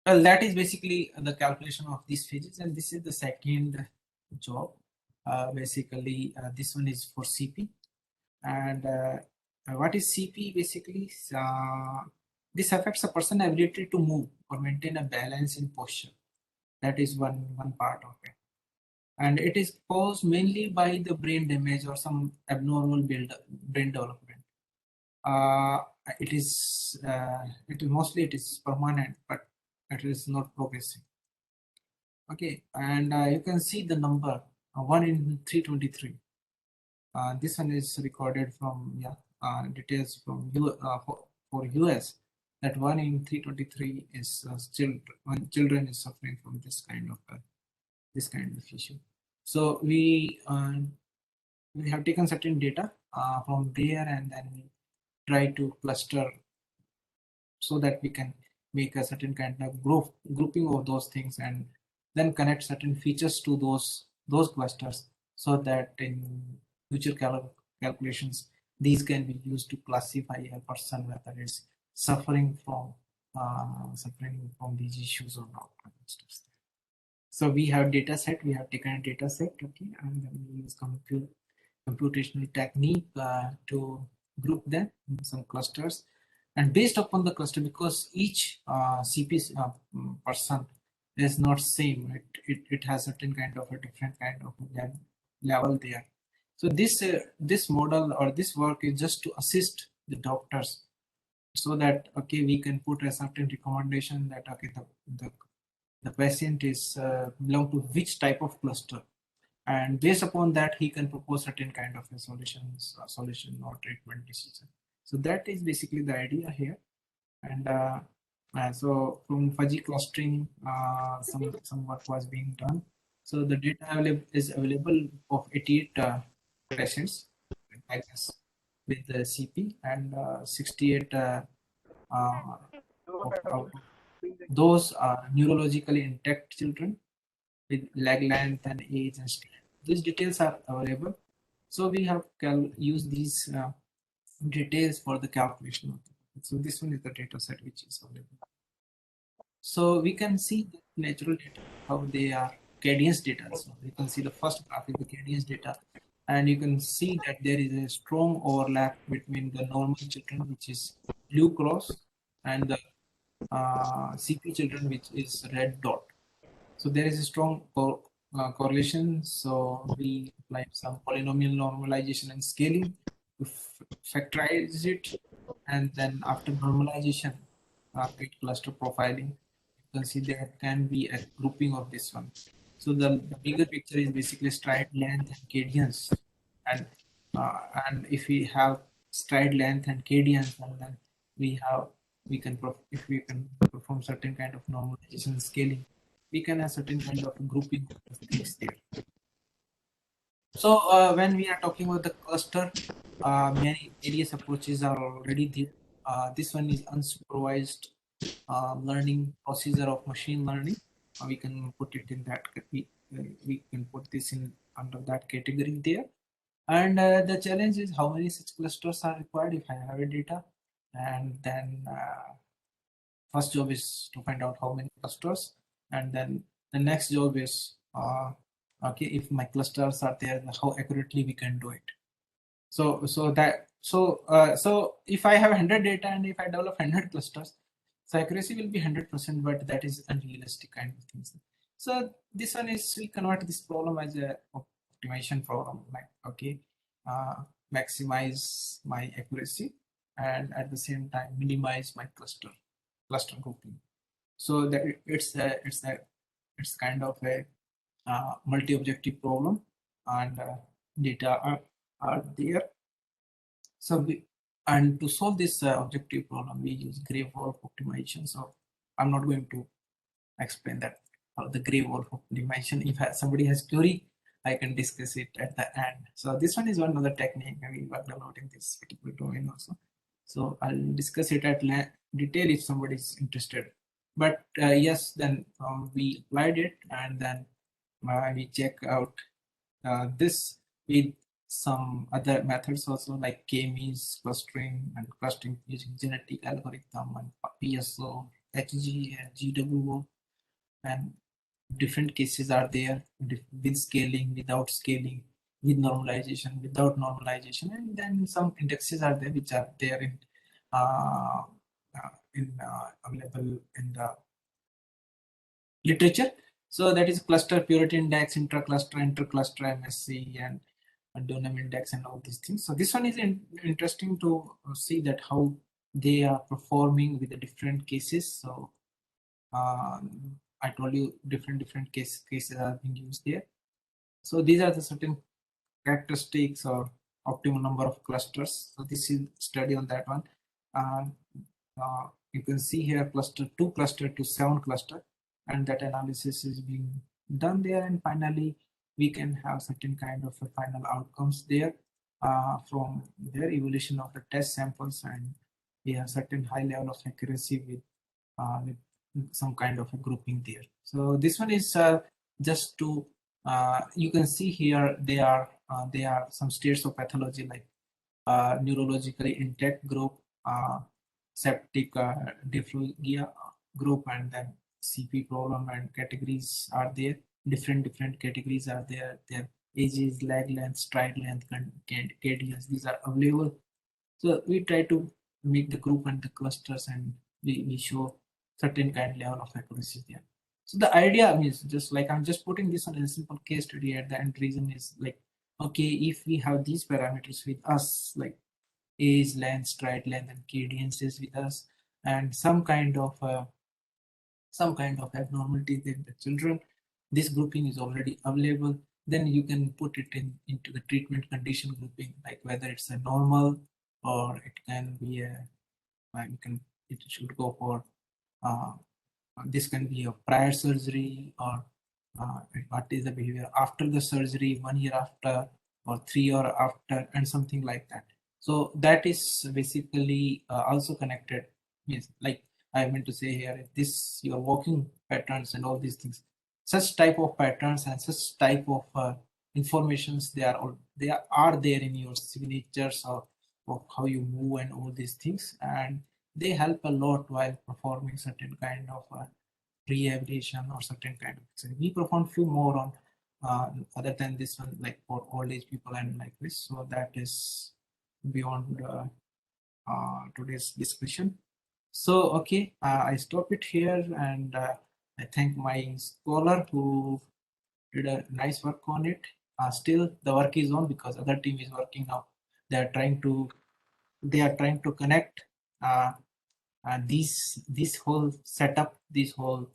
Well, that is basically the calculation of these phases, and this is the second job. Basically, this one is for CP, and what is CP basically? This affects a person's ability to move or maintain a balance in posture. That is one part of it, and it is caused mainly by the brain damage or some abnormal brain development. Uh, it is mostly it is permanent, but it is not progressive. Okay, and you can see the number 1 in 323. This one is recorded from details from for US, that 1 in 323 is still when children is suffering from this kind of issue. So we have taken certain data from there, and then we try to cluster so that we can make a certain kind of grouping of those things, and then connect certain features to those clusters, so that in future calculations these can be used to classify a person whether it's suffering from these issues or not. So we have data set, we have taken a data set, okay, and then we use computational technique to group them in some clusters. And based upon the cluster, because each CP person is not same, it has certain kind of a different kind of level there. So this model or this work is just to assist the doctors, so that okay, we can put a certain recommendation that okay, the patient is belong to which type of cluster, and based upon that he can propose certain kind of a solution or treatment decision. So that is basically the idea here. And so from fuzzy clustering, some work was being done. So the data is available of 88 patients diagnosed with the CP, and 68 uh, of those are neurologically intact children with leg length and age and state. These details are available. So we have used these details for the calculation of the. So this one is the data set which is available. So we can see the natural data, how they are cadence data. So you can see the first graph is the cadence data, and you can see that there is a strong overlap between the normal children, which is blue cross, and the CP children, which is red dot. So there is a strong correlation. So we apply some polynomial normalization and scaling to factorize it, and then after normalization, with cluster profiling, you can see there can be a grouping of this one. So the bigger picture is basically stride length and cadence, and uh, and if we have stride length and cadence, and then we can if we can perform certain kind of normalization and scaling, we can have certain kind of grouping of things there. So when we are talking about the cluster, many various approaches are already there. This one is unsupervised learning procedure of machine learning. We can put it in that, we can put this in under that category there. And the challenge is how many such clusters are required if I have a data. And then first job is to find out how many clusters, and then the next job is okay, if my clusters are there, how accurately we can do it. So if I have 100 data and if I develop 100 clusters, so accuracy will be 100%, but that is unrealistic kind of things. So this one is, we convert this problem as a optimization problem, like okay, uh, maximize my accuracy and at the same time minimize my cluster grouping. So that it's kind of a multi-objective problem, and data are there. So and to solve this objective problem, we use gray wolf optimization. So I'm not going to explain that the gray wolf optimization. If somebody has query, I can discuss it at the end. So this one is one other technique we worked a lot in this particular domain also. So I'll discuss it at detail if somebody is interested. But yes, then we applied it, and then we check out this with some other methods also, like k-means clustering and clustering using genetic algorithm and PSO, HG and GWO, and different cases are there with scaling, without scaling, with normalization, without normalization, and then some indexes are there which are there uh, available in the literature. So that is cluster purity index, intra-cluster, inter-cluster MSC, and Dunham index, and all these things. So this one is interesting to see that how they are performing with the different cases. So I told you different cases are being used there. So these are the certain characteristics or optimal number of clusters. So this is study on that one. Uh, you can see here cluster 2 cluster to 7 cluster, and that analysis is being done there, and finally we can have certain kind of final outcomes there from their evaluation of the test samples, and we have certain high level of accuracy with some kind of a grouping there. So this one is just to you can see here they are some states of pathology, like neurologically intact group, septic diphlugia group, and then CP problem, and categories are there. Different categories are there. Their ages, leg length, stride length, cadence. These are available. So we try to make the group and the clusters, and we show certain kind level of accuracy there. So the idea is just like I'm just putting this on a simple case study at the end. Reason is like, okay, if we have these parameters with us, like age, length, stride length, and cadences with us, and some kind of abnormality in the children, this grouping is already available. Then you can put it into the treatment condition grouping, like whether it's a normal, or it can be a, you can, it should go for, uh, this can be a prior surgery, or what is the behavior after the surgery, 1 year after, or 3 year after, and something like that. So that is basically also connected. Yes, like I meant to say here, if this your walking patterns and all these things, such type of patterns and such type of informations, they are there in your signatures of how you move and all these things, and they help a lot while performing certain kind of rehabilitation or certain kind of exercise. We perform few more on other than this one, like for old age people and like this. So that is beyond today's discussion. So okay, I stop it here, and I thank my scholar who did a nice work on it. Still, the work is on because other team is working now. They are trying to connect uh, this whole setup, this whole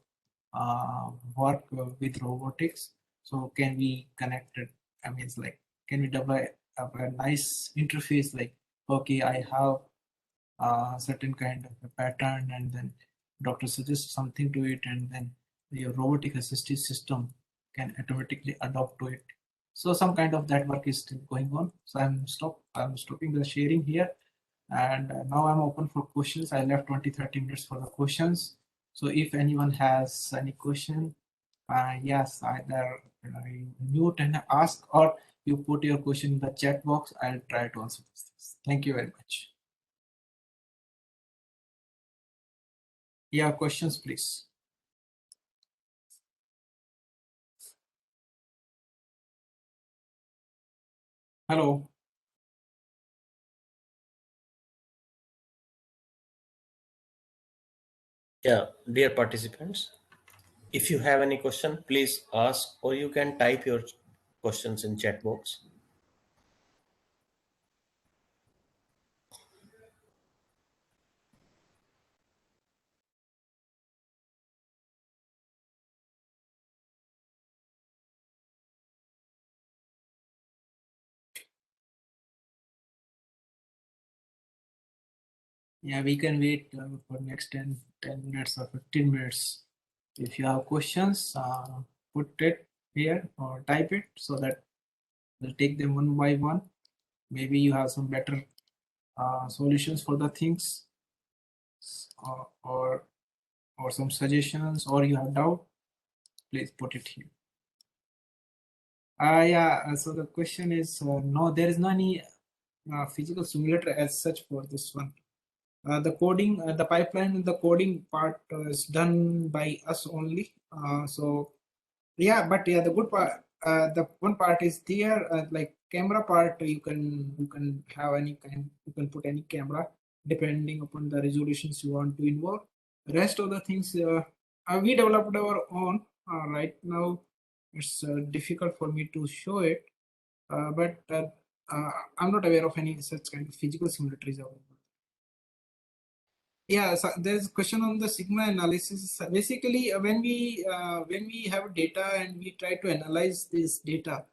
work with robotics. So can we connect it? I mean, it's like, can we develop a nice interface? Like, okay, I have certain kind of a pattern, and then doctor suggests something to it, and then your robotic assisted system can automatically adapt to it. So some kind of that work is still going on. So I'm stopping the sharing here, and now I'm open for questions. I left 20-30 minutes for the questions. So if anyone has any question, yes, either you mute and ask, or you put your question in the chat box. I'll try to answer this. Thank you very much. Yeah, questions, please. Hello. Yeah, dear participants, if you have any question, please ask, or you can type your questions in chat box. Yeah, we can wait for next 10 minutes or 15 minutes. If you have questions, put it here or type it so that we'll take them one by one. Maybe you have some better solutions for the things, or, or or some suggestions, or you have doubt, please put it here. Yeah, so the question is, no, there is no any physical simulator as such for this one. The coding, the pipeline, the coding part is done by us only. So yeah, but yeah, the good part, the one part is there, like camera part. You can have any kind, you can put any camera depending upon the resolutions you want to involve. Rest of the things we developed our own. Right now, it's difficult for me to show it, but I'm not aware of any such kind of physical simulators available. Yeah, so there's a question on the sigma analysis. Basically, when we have data and we try to analyze this data,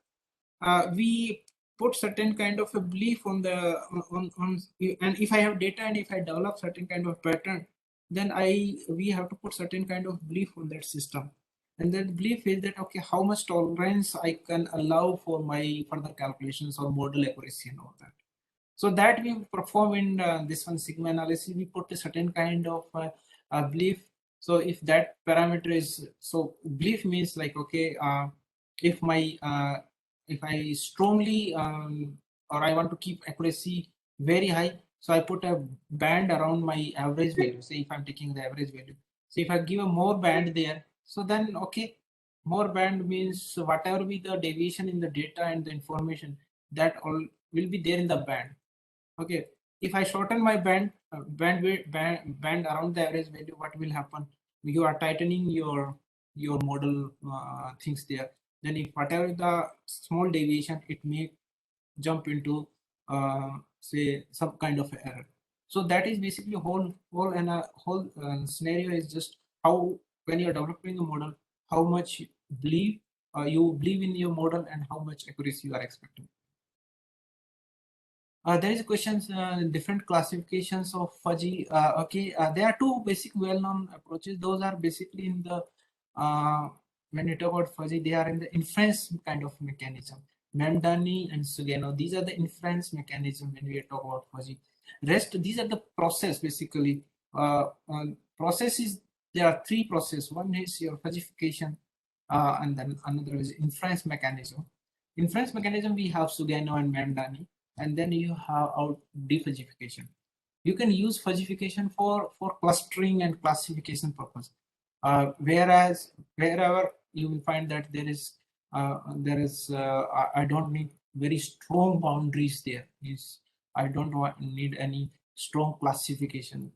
we put certain kind of a belief on the on and if I have data and if I develop certain kind of pattern, then we have to put certain kind of belief on that system, and that belief is that okay, how much tolerance I can allow for my further calculations or model accuracy and all that. So that we perform in this one sigma analysis, we put a certain kind of belief. So if that parameter is, so belief means like, okay, if my if I strongly or I want to keep accuracy very high, so I put a band around my average value. Say if I'm taking the average value, so if I give a more band there, so then okay, more band means whatever be the deviation in the data and the information, that all will be there in the band. Okay, if I shorten my band around the average value, what will happen? You are tightening your model things there. Then if whatever the small deviation, it may jump into say some kind of error. So that is basically whole scenario is just how, when you're developing a model, how much believe you believe in your model and how much accuracy you are expecting. There is questions, different classifications of fuzzy. Okay, there are two basic well-known approaches. Those are basically in the uh, when we talk about fuzzy, they are in the inference kind of mechanism. Mamdani and Sugeno, these are the inference mechanism when we talk about fuzzy. Rest, these are the process basically. Process is, there are three processes. One is your fuzzification, and then another is inference mechanism. Inference mechanism, we have Sugeno and Mamdani, and then you have out defuzzification. You can use fuzzification for clustering and classification purpose. Whereas wherever you will find that I don't need very strong boundaries there. Is I don't need any strong classification.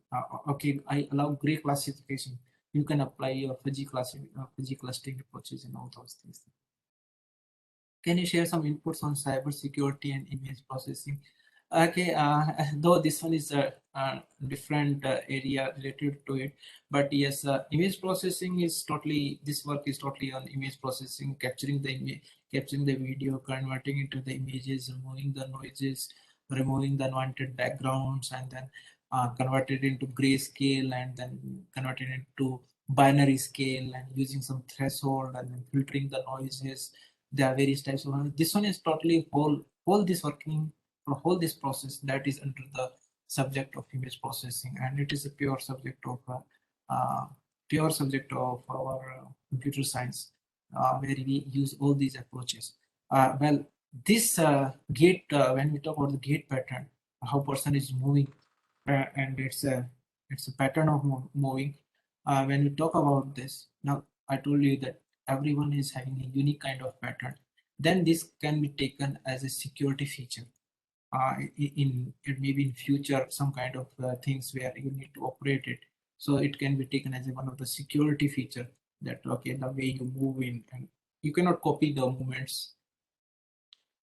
Okay, I allow gray classification. You can apply your fuzzy clustering approaches and all those things. Can you share some inputs on cybersecurity and image processing? Okay, though this one is a different area related to it, but yes, image processing is totally, this work is totally on image processing, capturing the image, capturing the video, converting it to the images, removing the noises, removing the unwanted backgrounds, and then convert it into grayscale, and then convert it into binary scale, and using some threshold, and then filtering the noises. There are various types of this one is totally whole this working for whole this process that is under the subject of image processing, and it is a uh, pure subject of our computer science, where we use all these approaches. Well, this gate, when we talk about the gate pattern, how person is moving, and it's a pattern of moving. When we talk about this, now I told you that everyone is having a unique kind of pattern. Then this can be taken as a security feature. In it maybe in future some kind of things where you need to operate it, so it can be taken as one of the security feature, that okay, the way you move in, and you cannot copy the movements,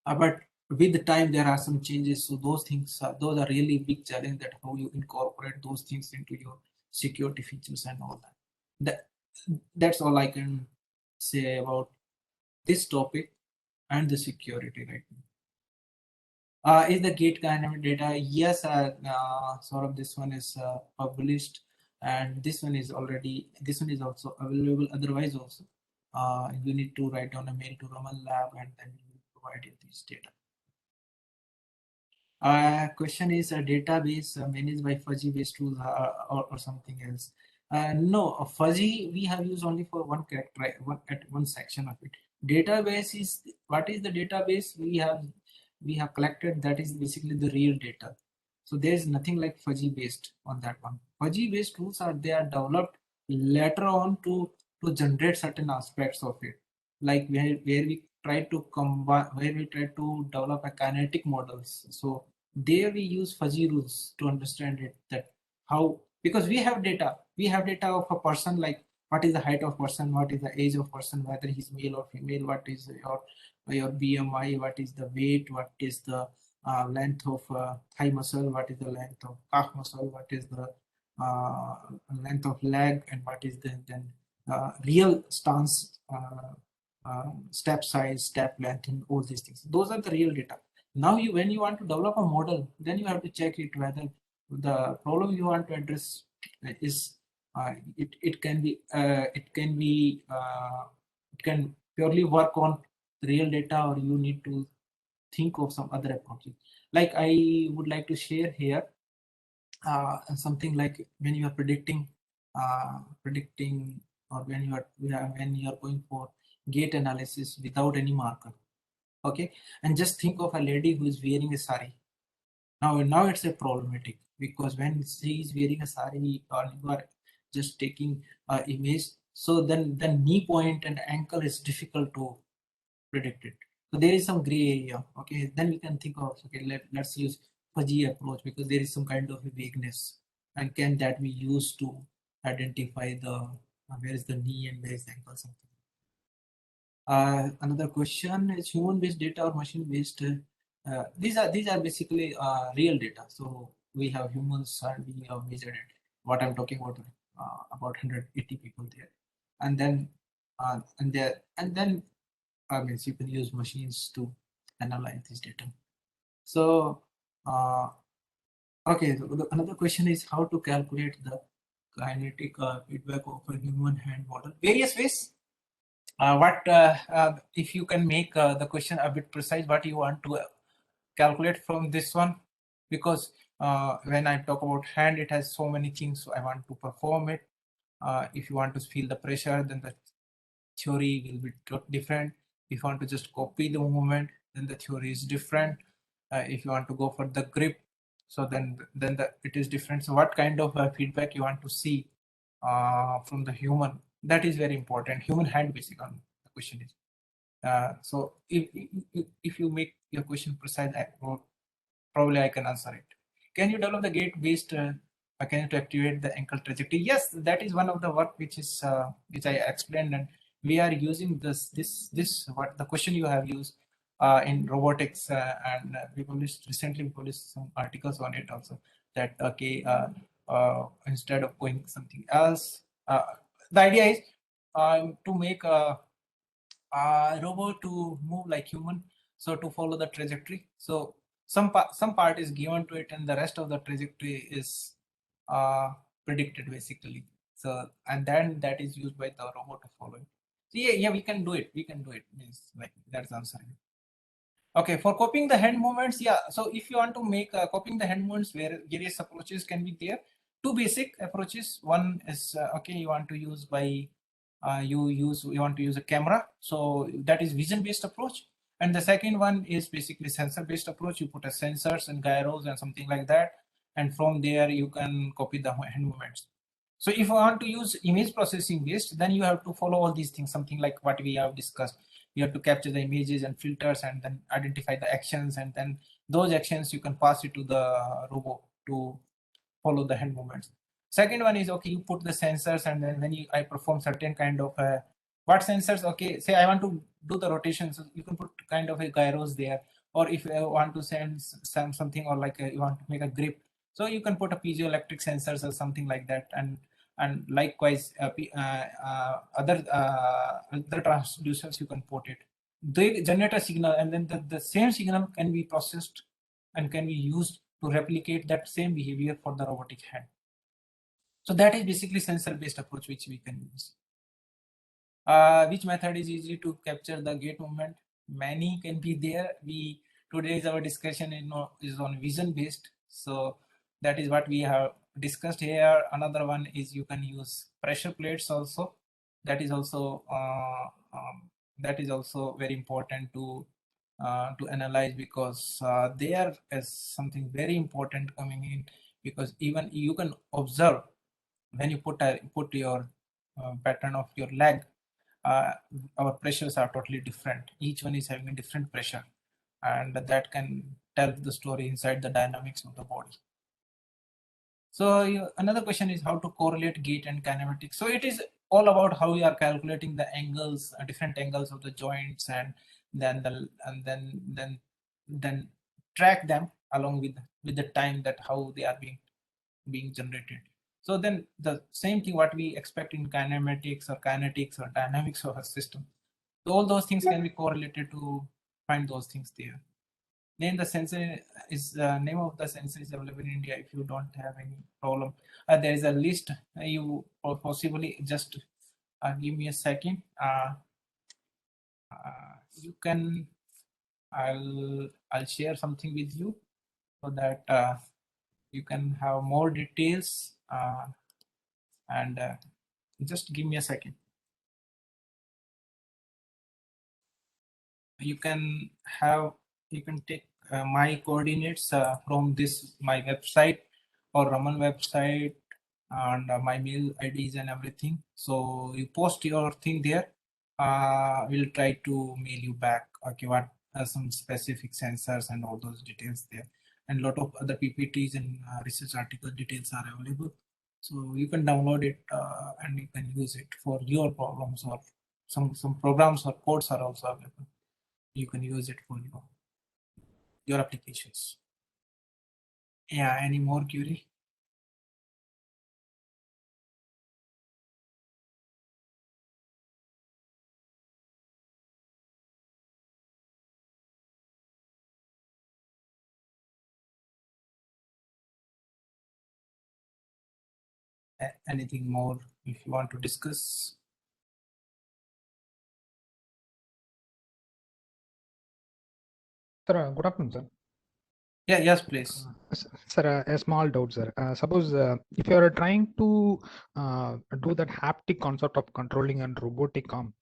but with the time there are some changes, so those things those are really big challenge, that how you incorporate those things into your security features and all that. That's all I can say about this topic and the security right now. Is the gate dynamic data? Yes, sort of this one is published, and this one is already, this one is also available. Otherwise, also, you need to write down a mail to Raman Lab, and then we will provide you this data. Question is a database managed by fuzzy based tools, or something else. No, a fuzzy we have used only for one character, one section of it. Database is, what is the database we have collected, that is basically the real data. So there is nothing like fuzzy based on that one. Fuzzy based tools are, they are developed later on to generate certain aspects of it, like where we try to combine, where we try to develop a kinetic models. So there we use fuzzy rules to understand it, that how, because we have data of a person, like what is the height of person, what is the age of person, whether he's male or female, what is your BMI, what is the weight, what is the length of thigh muscle, what is the length of calf muscle, what is the uh, length of leg, and what is the then real stance, step size, step length, and all these things. Those are the real data. Now you, when you want to develop a model, then you have to check it whether the problem you want to address is it can be it can purely work on the real data, or you need to think of some other approaches. Like I would like to share here something like when you are predicting, or when you are going for gate analysis without any marker. Okay, and just think of a lady who is wearing a sari. Now it's a problematic, because when she is wearing a sari, or you are just taking image, so then the knee point and ankle is difficult to predict it. So there is some gray area. Okay, then we can think of, okay, let's use fuzzy approach, because there is some kind of a vagueness, and can that be used to identify the where is the knee and where is the ankle, something. Another question is human-based data or machine-based. These are basically real data. So we have humans and we have measured it. What I'm talking about 180 people there, and then means you can use machines to analyze this data. So okay, so another question is how to calculate the kinetic feedback of a human hand model. Various ways. what if you can make the question a bit precise, what you want to calculate from this one? Because when I talk about hand, it has so many things, so I want to perform it. If you want to feel the pressure, then the theory will be different. If you want to just copy the movement, then the theory is different. If you want to go for the grip, so then it is different. So what kind of feedback you want to see from the human, that is very important. Human hand basic on the question is. So if you make your question precise, probably I can answer it. Can you develop the gate-based mechanism to activate the ankle trajectory? Yes, that is one of the work which I explained, and we are using this what the question you have used in robotics, and we recently published some articles on it also. That okay, instead of going something else, the idea is to make a robot to move like human, so to follow the trajectory. So some part is given to it, and the rest of the trajectory is uh, predicted basically. So and then that is used by the robot to follow it. So yeah, we can do it. We can do it. Means like that's the answer. Okay, for copying the hand movements, yeah. So if you want to make copying the hand movements, where various approaches can be there. Two basic approaches. One is okay, you want to use by you want to use a camera, so that is vision based approach. And the second one is basically sensor based approach. You put a sensors and gyros and something like that, and from there you can copy the hand movements. So if you want to use image processing based, then you have to follow all these things, something like what we have discussed. You have to capture the images and filters and then identify the actions, and then those actions you can pass it to the robot to follow the hand movements. Second one is okay, you put the sensors, and then when I perform certain kind of what sensors, okay, say I want to do the rotation, so you can put kind of a gyros there. Or if you want to send something, or like you want to make a grip, so you can put a piezoelectric sensors or something like that. And likewise other transducers you can put it. They generate a signal, and then the same signal can be processed and can be used to replicate that same behavior for the robotic hand. So that is basically sensor based approach which we can use. Which method is easy to capture the gate movement? Many can be there. We today's our discussion is on vision based. So that is what we have discussed here. Another one is you can use pressure plates also. That is also very important to analyze, because there is something very important coming in, because even you can observe when you put your pattern of your leg, uh, our pressures are totally different. Each one is having a different pressure, and that can tell the story inside the dynamics of the body. So another question is how to correlate gait and kinematics. So it is all about how you are calculating the angles, different angles of the joints, and then track them along with the time that how they are being generated. So then the same thing what we expect in kinematics or kinetics or dynamics of a system. So all those things can be correlated to find those things there. Name the sensor is name of the sensor is available in India if you don't have any problem. There is a list. You possibly just give me a second. You can I'll share something with you so that you can have more details, and just give me a second. You can take my coordinates from this my website or Raman website, and my mail IDs and everything. So you post your thing there. We'll try to mail you back. Okay, what some specific sensors and all those details there, and a lot of other PPTs and research article details are available. So you can download it and you can use it for your problems, or some programs or codes are also available. You can use it for your applications. Yeah, any more query? Anything more if you want to discuss? Good afternoon, sir. Yeah, yes, please. Sir, a small doubt, sir. Suppose if you are trying to do that haptic concept of controlling and robotic arm,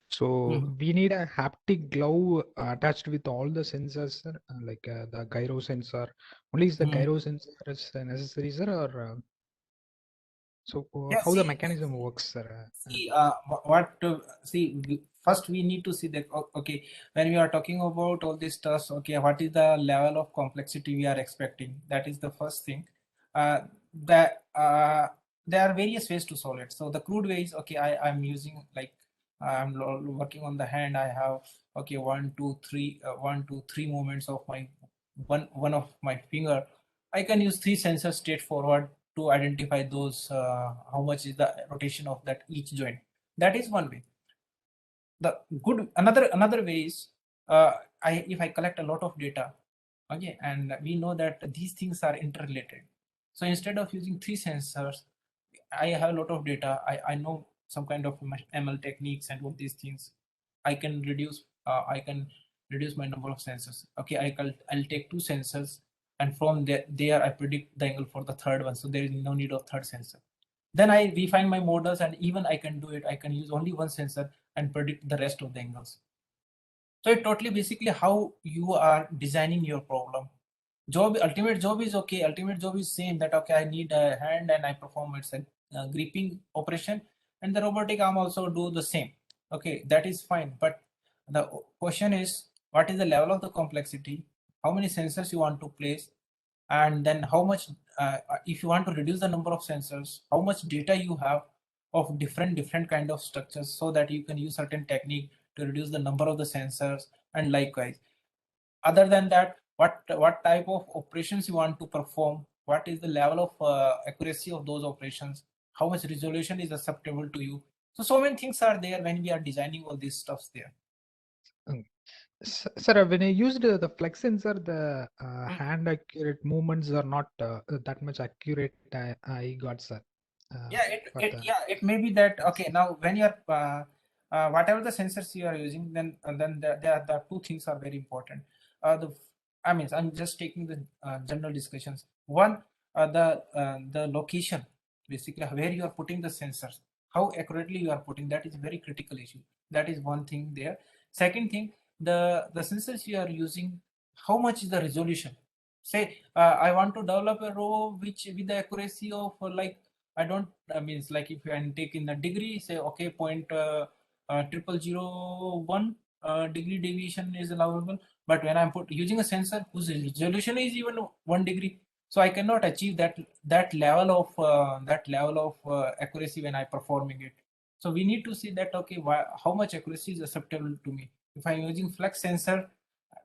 so Mhm. we need a haptic glove attached with all the sensors, sir, like the gyro sensor. Only is the Mhm. gyro sensor is necessary, sir, or so Yeah, how the see, mechanism works, sir? see, what see, first we need to see that okay, when we are talking about all these stuff, okay, what is the level of complexity we are expecting? That is the first thing. That there are various ways to solve it. So the crude way is okay. I'm using like working on the hand. I have okay one two three movements of my one of my finger. I can use three sensors straightforward to identify those how much is the rotation of that each joint. That is one way. The good another way is I if I collect a lot of data, okay, and we know that these things are interrelated. So instead of using three sensors, I have a lot of data. I know some kind of ML techniques and all these things. I can reduce my number of sensors. Okay, I'll take two sensors, and from there I predict the angle for the third one. So there is no need of third sensor. Then I refine my models, and even I can do it. I can use only one sensor and predict the rest of the angles. So it totally basically how you are designing your problem. Ultimate job is okay. Ultimate job is same that okay, I need a hand and I perform it's a gripping operation, and the robotic arm also do the same. Okay, that is fine. But the question is, what is the level of the complexity? How many sensors you want to place, and then how much? If you want to reduce the number of sensors, how much data you have of different kind of structures, so that you can use certain technique to reduce the number of the sensors, and likewise other than that what type of operations you want to perform, what is the level of accuracy of those operations, how much resolution is acceptable to you. So many things are there when we are designing all these stuffs there. Sir, when I used the flex sensor, the Mm. hand accurate movements are not that much accurate. I got, sir. Yeah, For the it may be that flex. okay. Now when you're whatever the sensors you are using, then the two things are very important. The I mean, I'm just taking the general discussions. One, the location, basically where you are putting the sensors, how accurately you are putting, that is very critical issue. That is one thing there. Second thing, the sensors you are using, how much is the resolution? Say I want to develop a row which with the accuracy of like I don't means like if you can take in the degree, say okay, triple zero one degree deviation is allowable. But when I'm using a sensor whose resolution is even 1 degree, so I cannot achieve that level of accuracy when I performing it. So we need to see that okay, how much accuracy is acceptable to me. If I'm using flex sensor,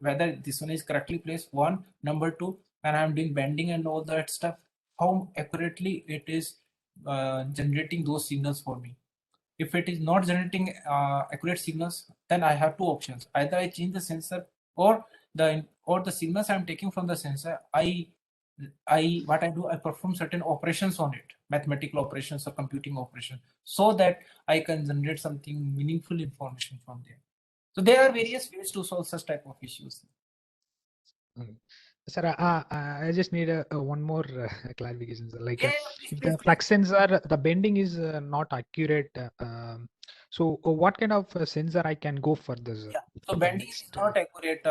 whether this one is correctly placed, one. Number two, when I'm doing bending and all that stuff, how accurately it is generating those signals for me. If it is not generating accurate signals, then I have two options. Either I change the sensor, or the signals I'm taking from the sensor, I what I do, I perform certain operations on it, mathematical operations or computing operations, so that I can generate something meaningful information from there. So there are various ways to solve such type of issues. Mm. Sir, I just need one more clarification, sir. Like, Yeah, yeah, please, if please, the please. flex sensor, the bending is not accurate, so what kind of sensor I can go for this Yeah. So for the bending is next? not accurate.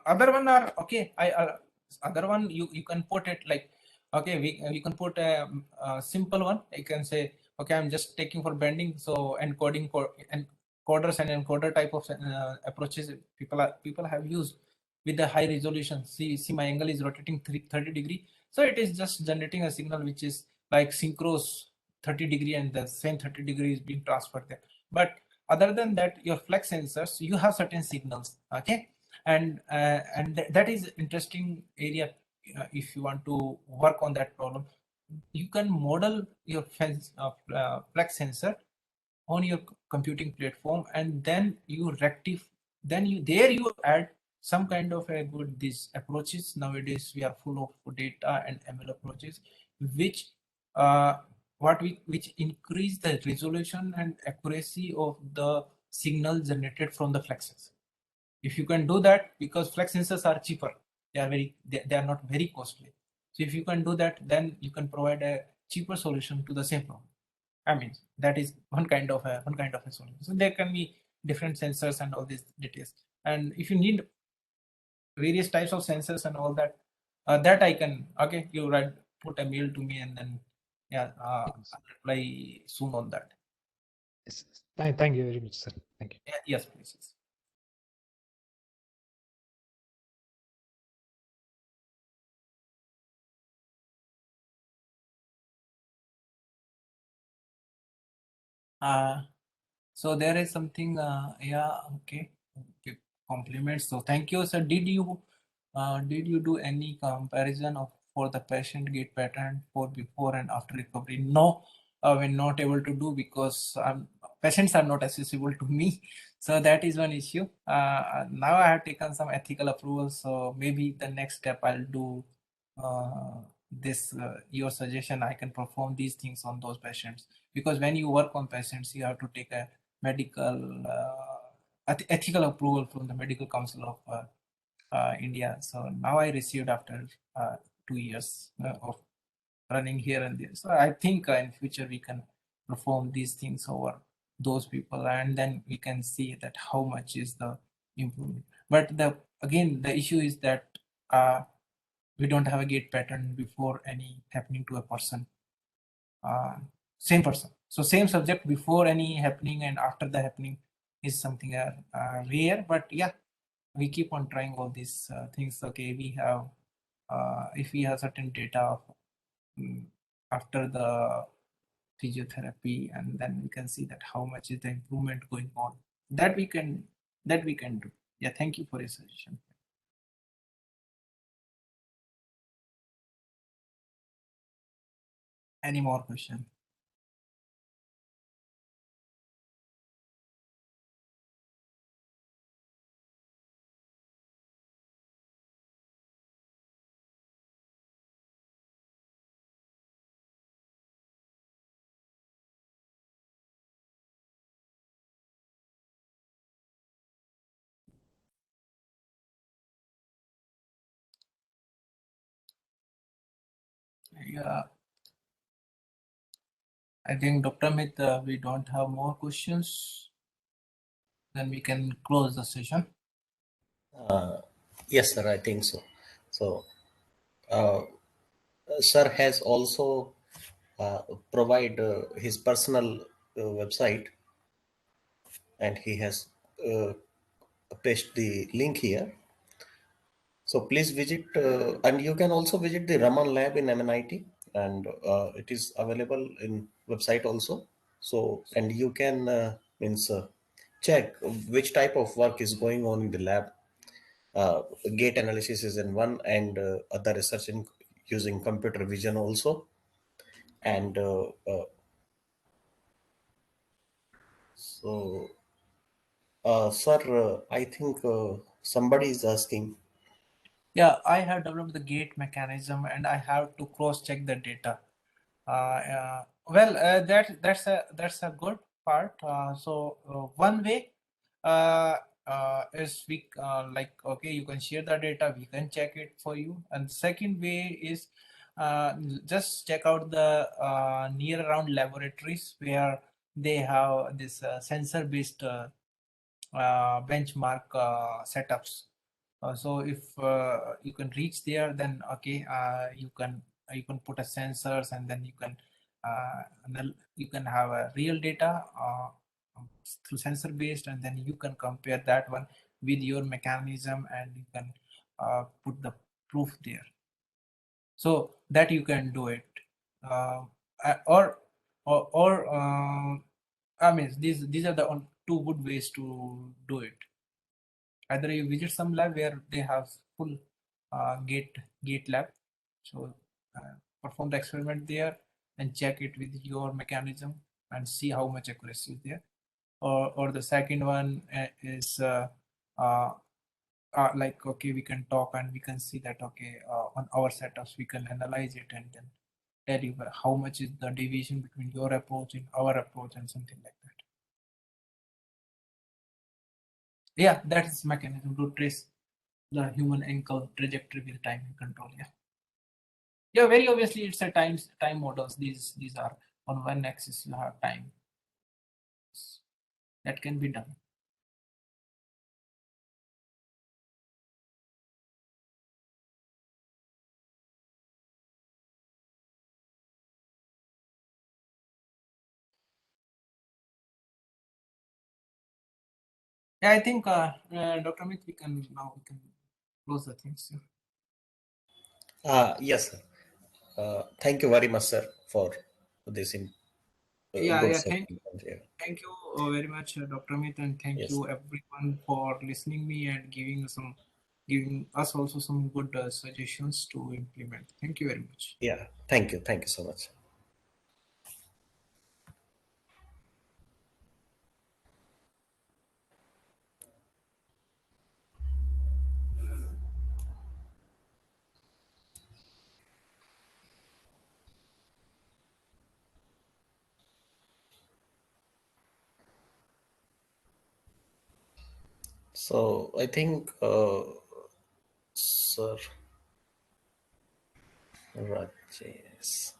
Other one are okay. Other one you can put it like okay, you can put a simple one. You can say okay, I'm just taking for bending. So encoders and encoder type of approaches people have used with the high resolution. See my angle is rotating 30 degree. So it is just generating a signal which is like synchros 30 degree, and the same 30 degree is being transferred there. But other than that, your flex sensors, you have certain signals, okay, and that is interesting area. If you want to work on that problem, you can model your flex sensor on your computing platform, and then you rectify, then you add some kind of a good these approaches. Nowadays we are full of data and ML approaches, which uh, which increase the resolution and accuracy of the signal generated from the flexes. If you can do that, because flex sensors are cheaper, they are not very costly. So if you can do that, then you can provide a cheaper solution to the same problem. I mean, that is one kind of a solution. So there can be different sensors and all these details. And if you need various types of sensors and all that, that I can, okay, you write, put a mail to me, and then yeah, Yes. I'll reply soon on that. Yes. Thank you very much, sir. Thank you. Yeah, yes, please. Yes. So there is something, yeah, okay, compliments. So thank you, sir. Did you do any comparison of for the patient gait pattern for before and after recovery? No, we're not able to do because patients are not accessible to me. So that is one issue. Now I have taken some ethical approval. So maybe the next step I'll do this, your suggestion, I can perform these things on those patients, because when you work on patients, you have to take a medical ethical approval from the Medical Council of India. So now I received after 2 years of running here and there. So I think in future we can perform these things over those people, and then we can see that how much is the improvement. But the issue is that we don't have a gait pattern before any happening to a person. uh, Same person, so same subject before any happening and after the happening is something rare. But yeah, we keep on trying all these things. Okay, we have if we have certain data of, after the physiotherapy, and then we can see that how much is the improvement going on, that we can do. Yeah, thank you for your suggestion. Any more question? Yeah, I think Dr. Mit, we don't have more questions. Then we can close the session. Yes, sir, I think so. So, uh, sir has also uh, provide his personal website, and he has uh, pasted the link here. So please visit, and you can also visit the Raman Lab in MNIT, and it is available in website also. So, and you can means check which type of work is going on in the lab. Gate analysis is in one, and other research in using computer vision also. And so, sir, I think somebody is asking. Yeah, I have developed the gate mechanism and I have to cross check the data. That's a good part. One way is we like, okay, you can share the data, we can check it for you. And second way is just check out the near around laboratories where they have this sensor based benchmark setups. So if you can reach there, then okay, you can put a sensors, and then you can have a real data through sensor based, and then you can compare that one with your mechanism, and you can put the proof there, so that you can do it. uh, or I mean, these are the two good ways to do it. Either you visit some lab where they have full gate lab, so perform the experiment there and check it with your mechanism and see how much accuracy is there. Or the second one is uh, like, okay, we can talk and we can see that, okay, on our setups we can analyze it and then tell you how much is the deviation between your approach and our approach and something like that. Yeah, that is mechanism to trace the human ankle trajectory with time and control. Yeah. Yeah, very obviously it's a time models. These are on one axis you have time. That can be done. Yeah, I think Dr. Amit, we can close the things. Yes, sir. Thank you very much, sir, for this Yeah, good yeah. session. Yeah. Thank you very much, Dr. Amit, and thank Yes. you everyone for listening me and giving us also some good suggestions to implement. Thank you very much. Yeah. Thank you. Thank you so much. So I think, sir, Rajesh.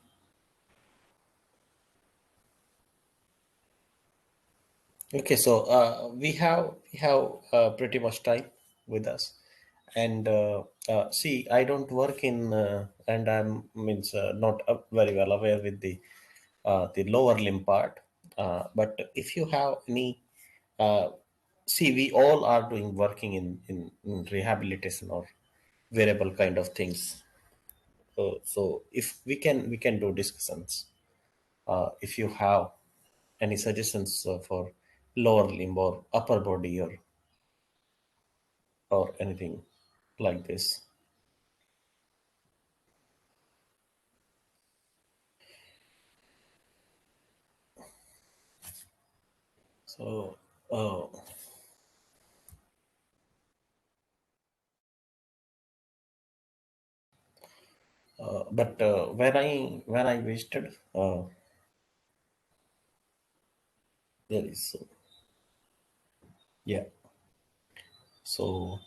Okay, so we have pretty much time with us, and see, I don't work in, and I'm means not very well aware with the lower limb part. But if you have any, uh, see, we all are doing working in rehabilitation or wearable kind of things. So if we can do discussions. If you have any suggestions for lower limb or upper body or anything like this. So, uh, but when I visited, there is yeah. So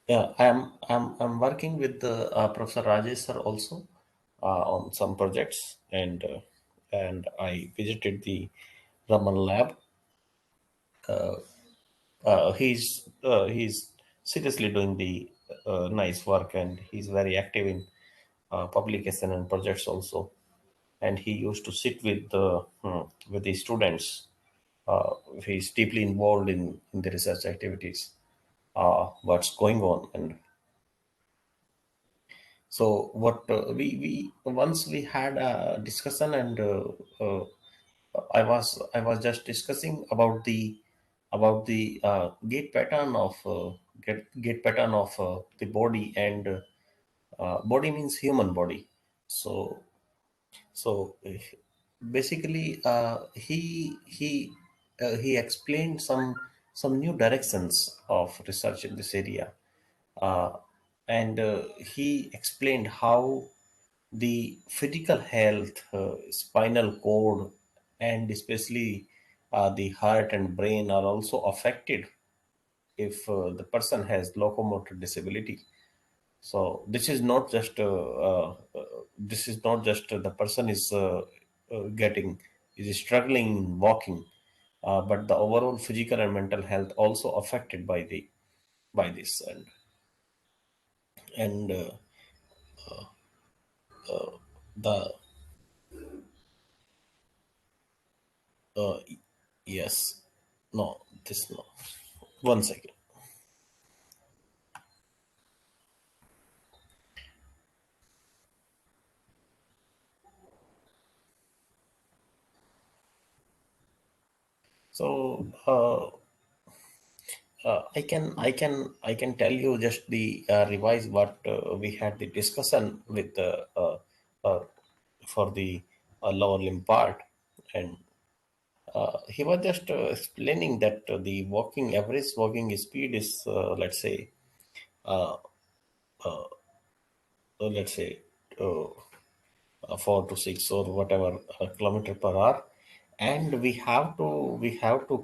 yeah, I'm working with the Professor Rajesh sir also on some projects, and I visited the Raman lab. He's seriously doing the nice work, and he's very active in publication and projects also. And he used to sit with the students. He's deeply involved in the research activities. What's going on, and so what we once we had a discussion, and I was just discussing about the gait pattern of gait pattern of the body, and body means human body. So basically, he explained some new directions of research in this area, uh, and he explained how the physical health, spinal cord, and especially the heart and brain are also affected if the person has locomotor disability. So this is not just the person is getting is struggling in walking, but the overall physical and mental health also affected by this, and the uh, yes, no, this no, one second. So I can tell you just the revise what we had the discussion with uh, for the lower limb part, and he was just explaining that the walking average walking speed is uh, let's say uh, 4 to 6 or whatever kilometer per hour, and we have to consider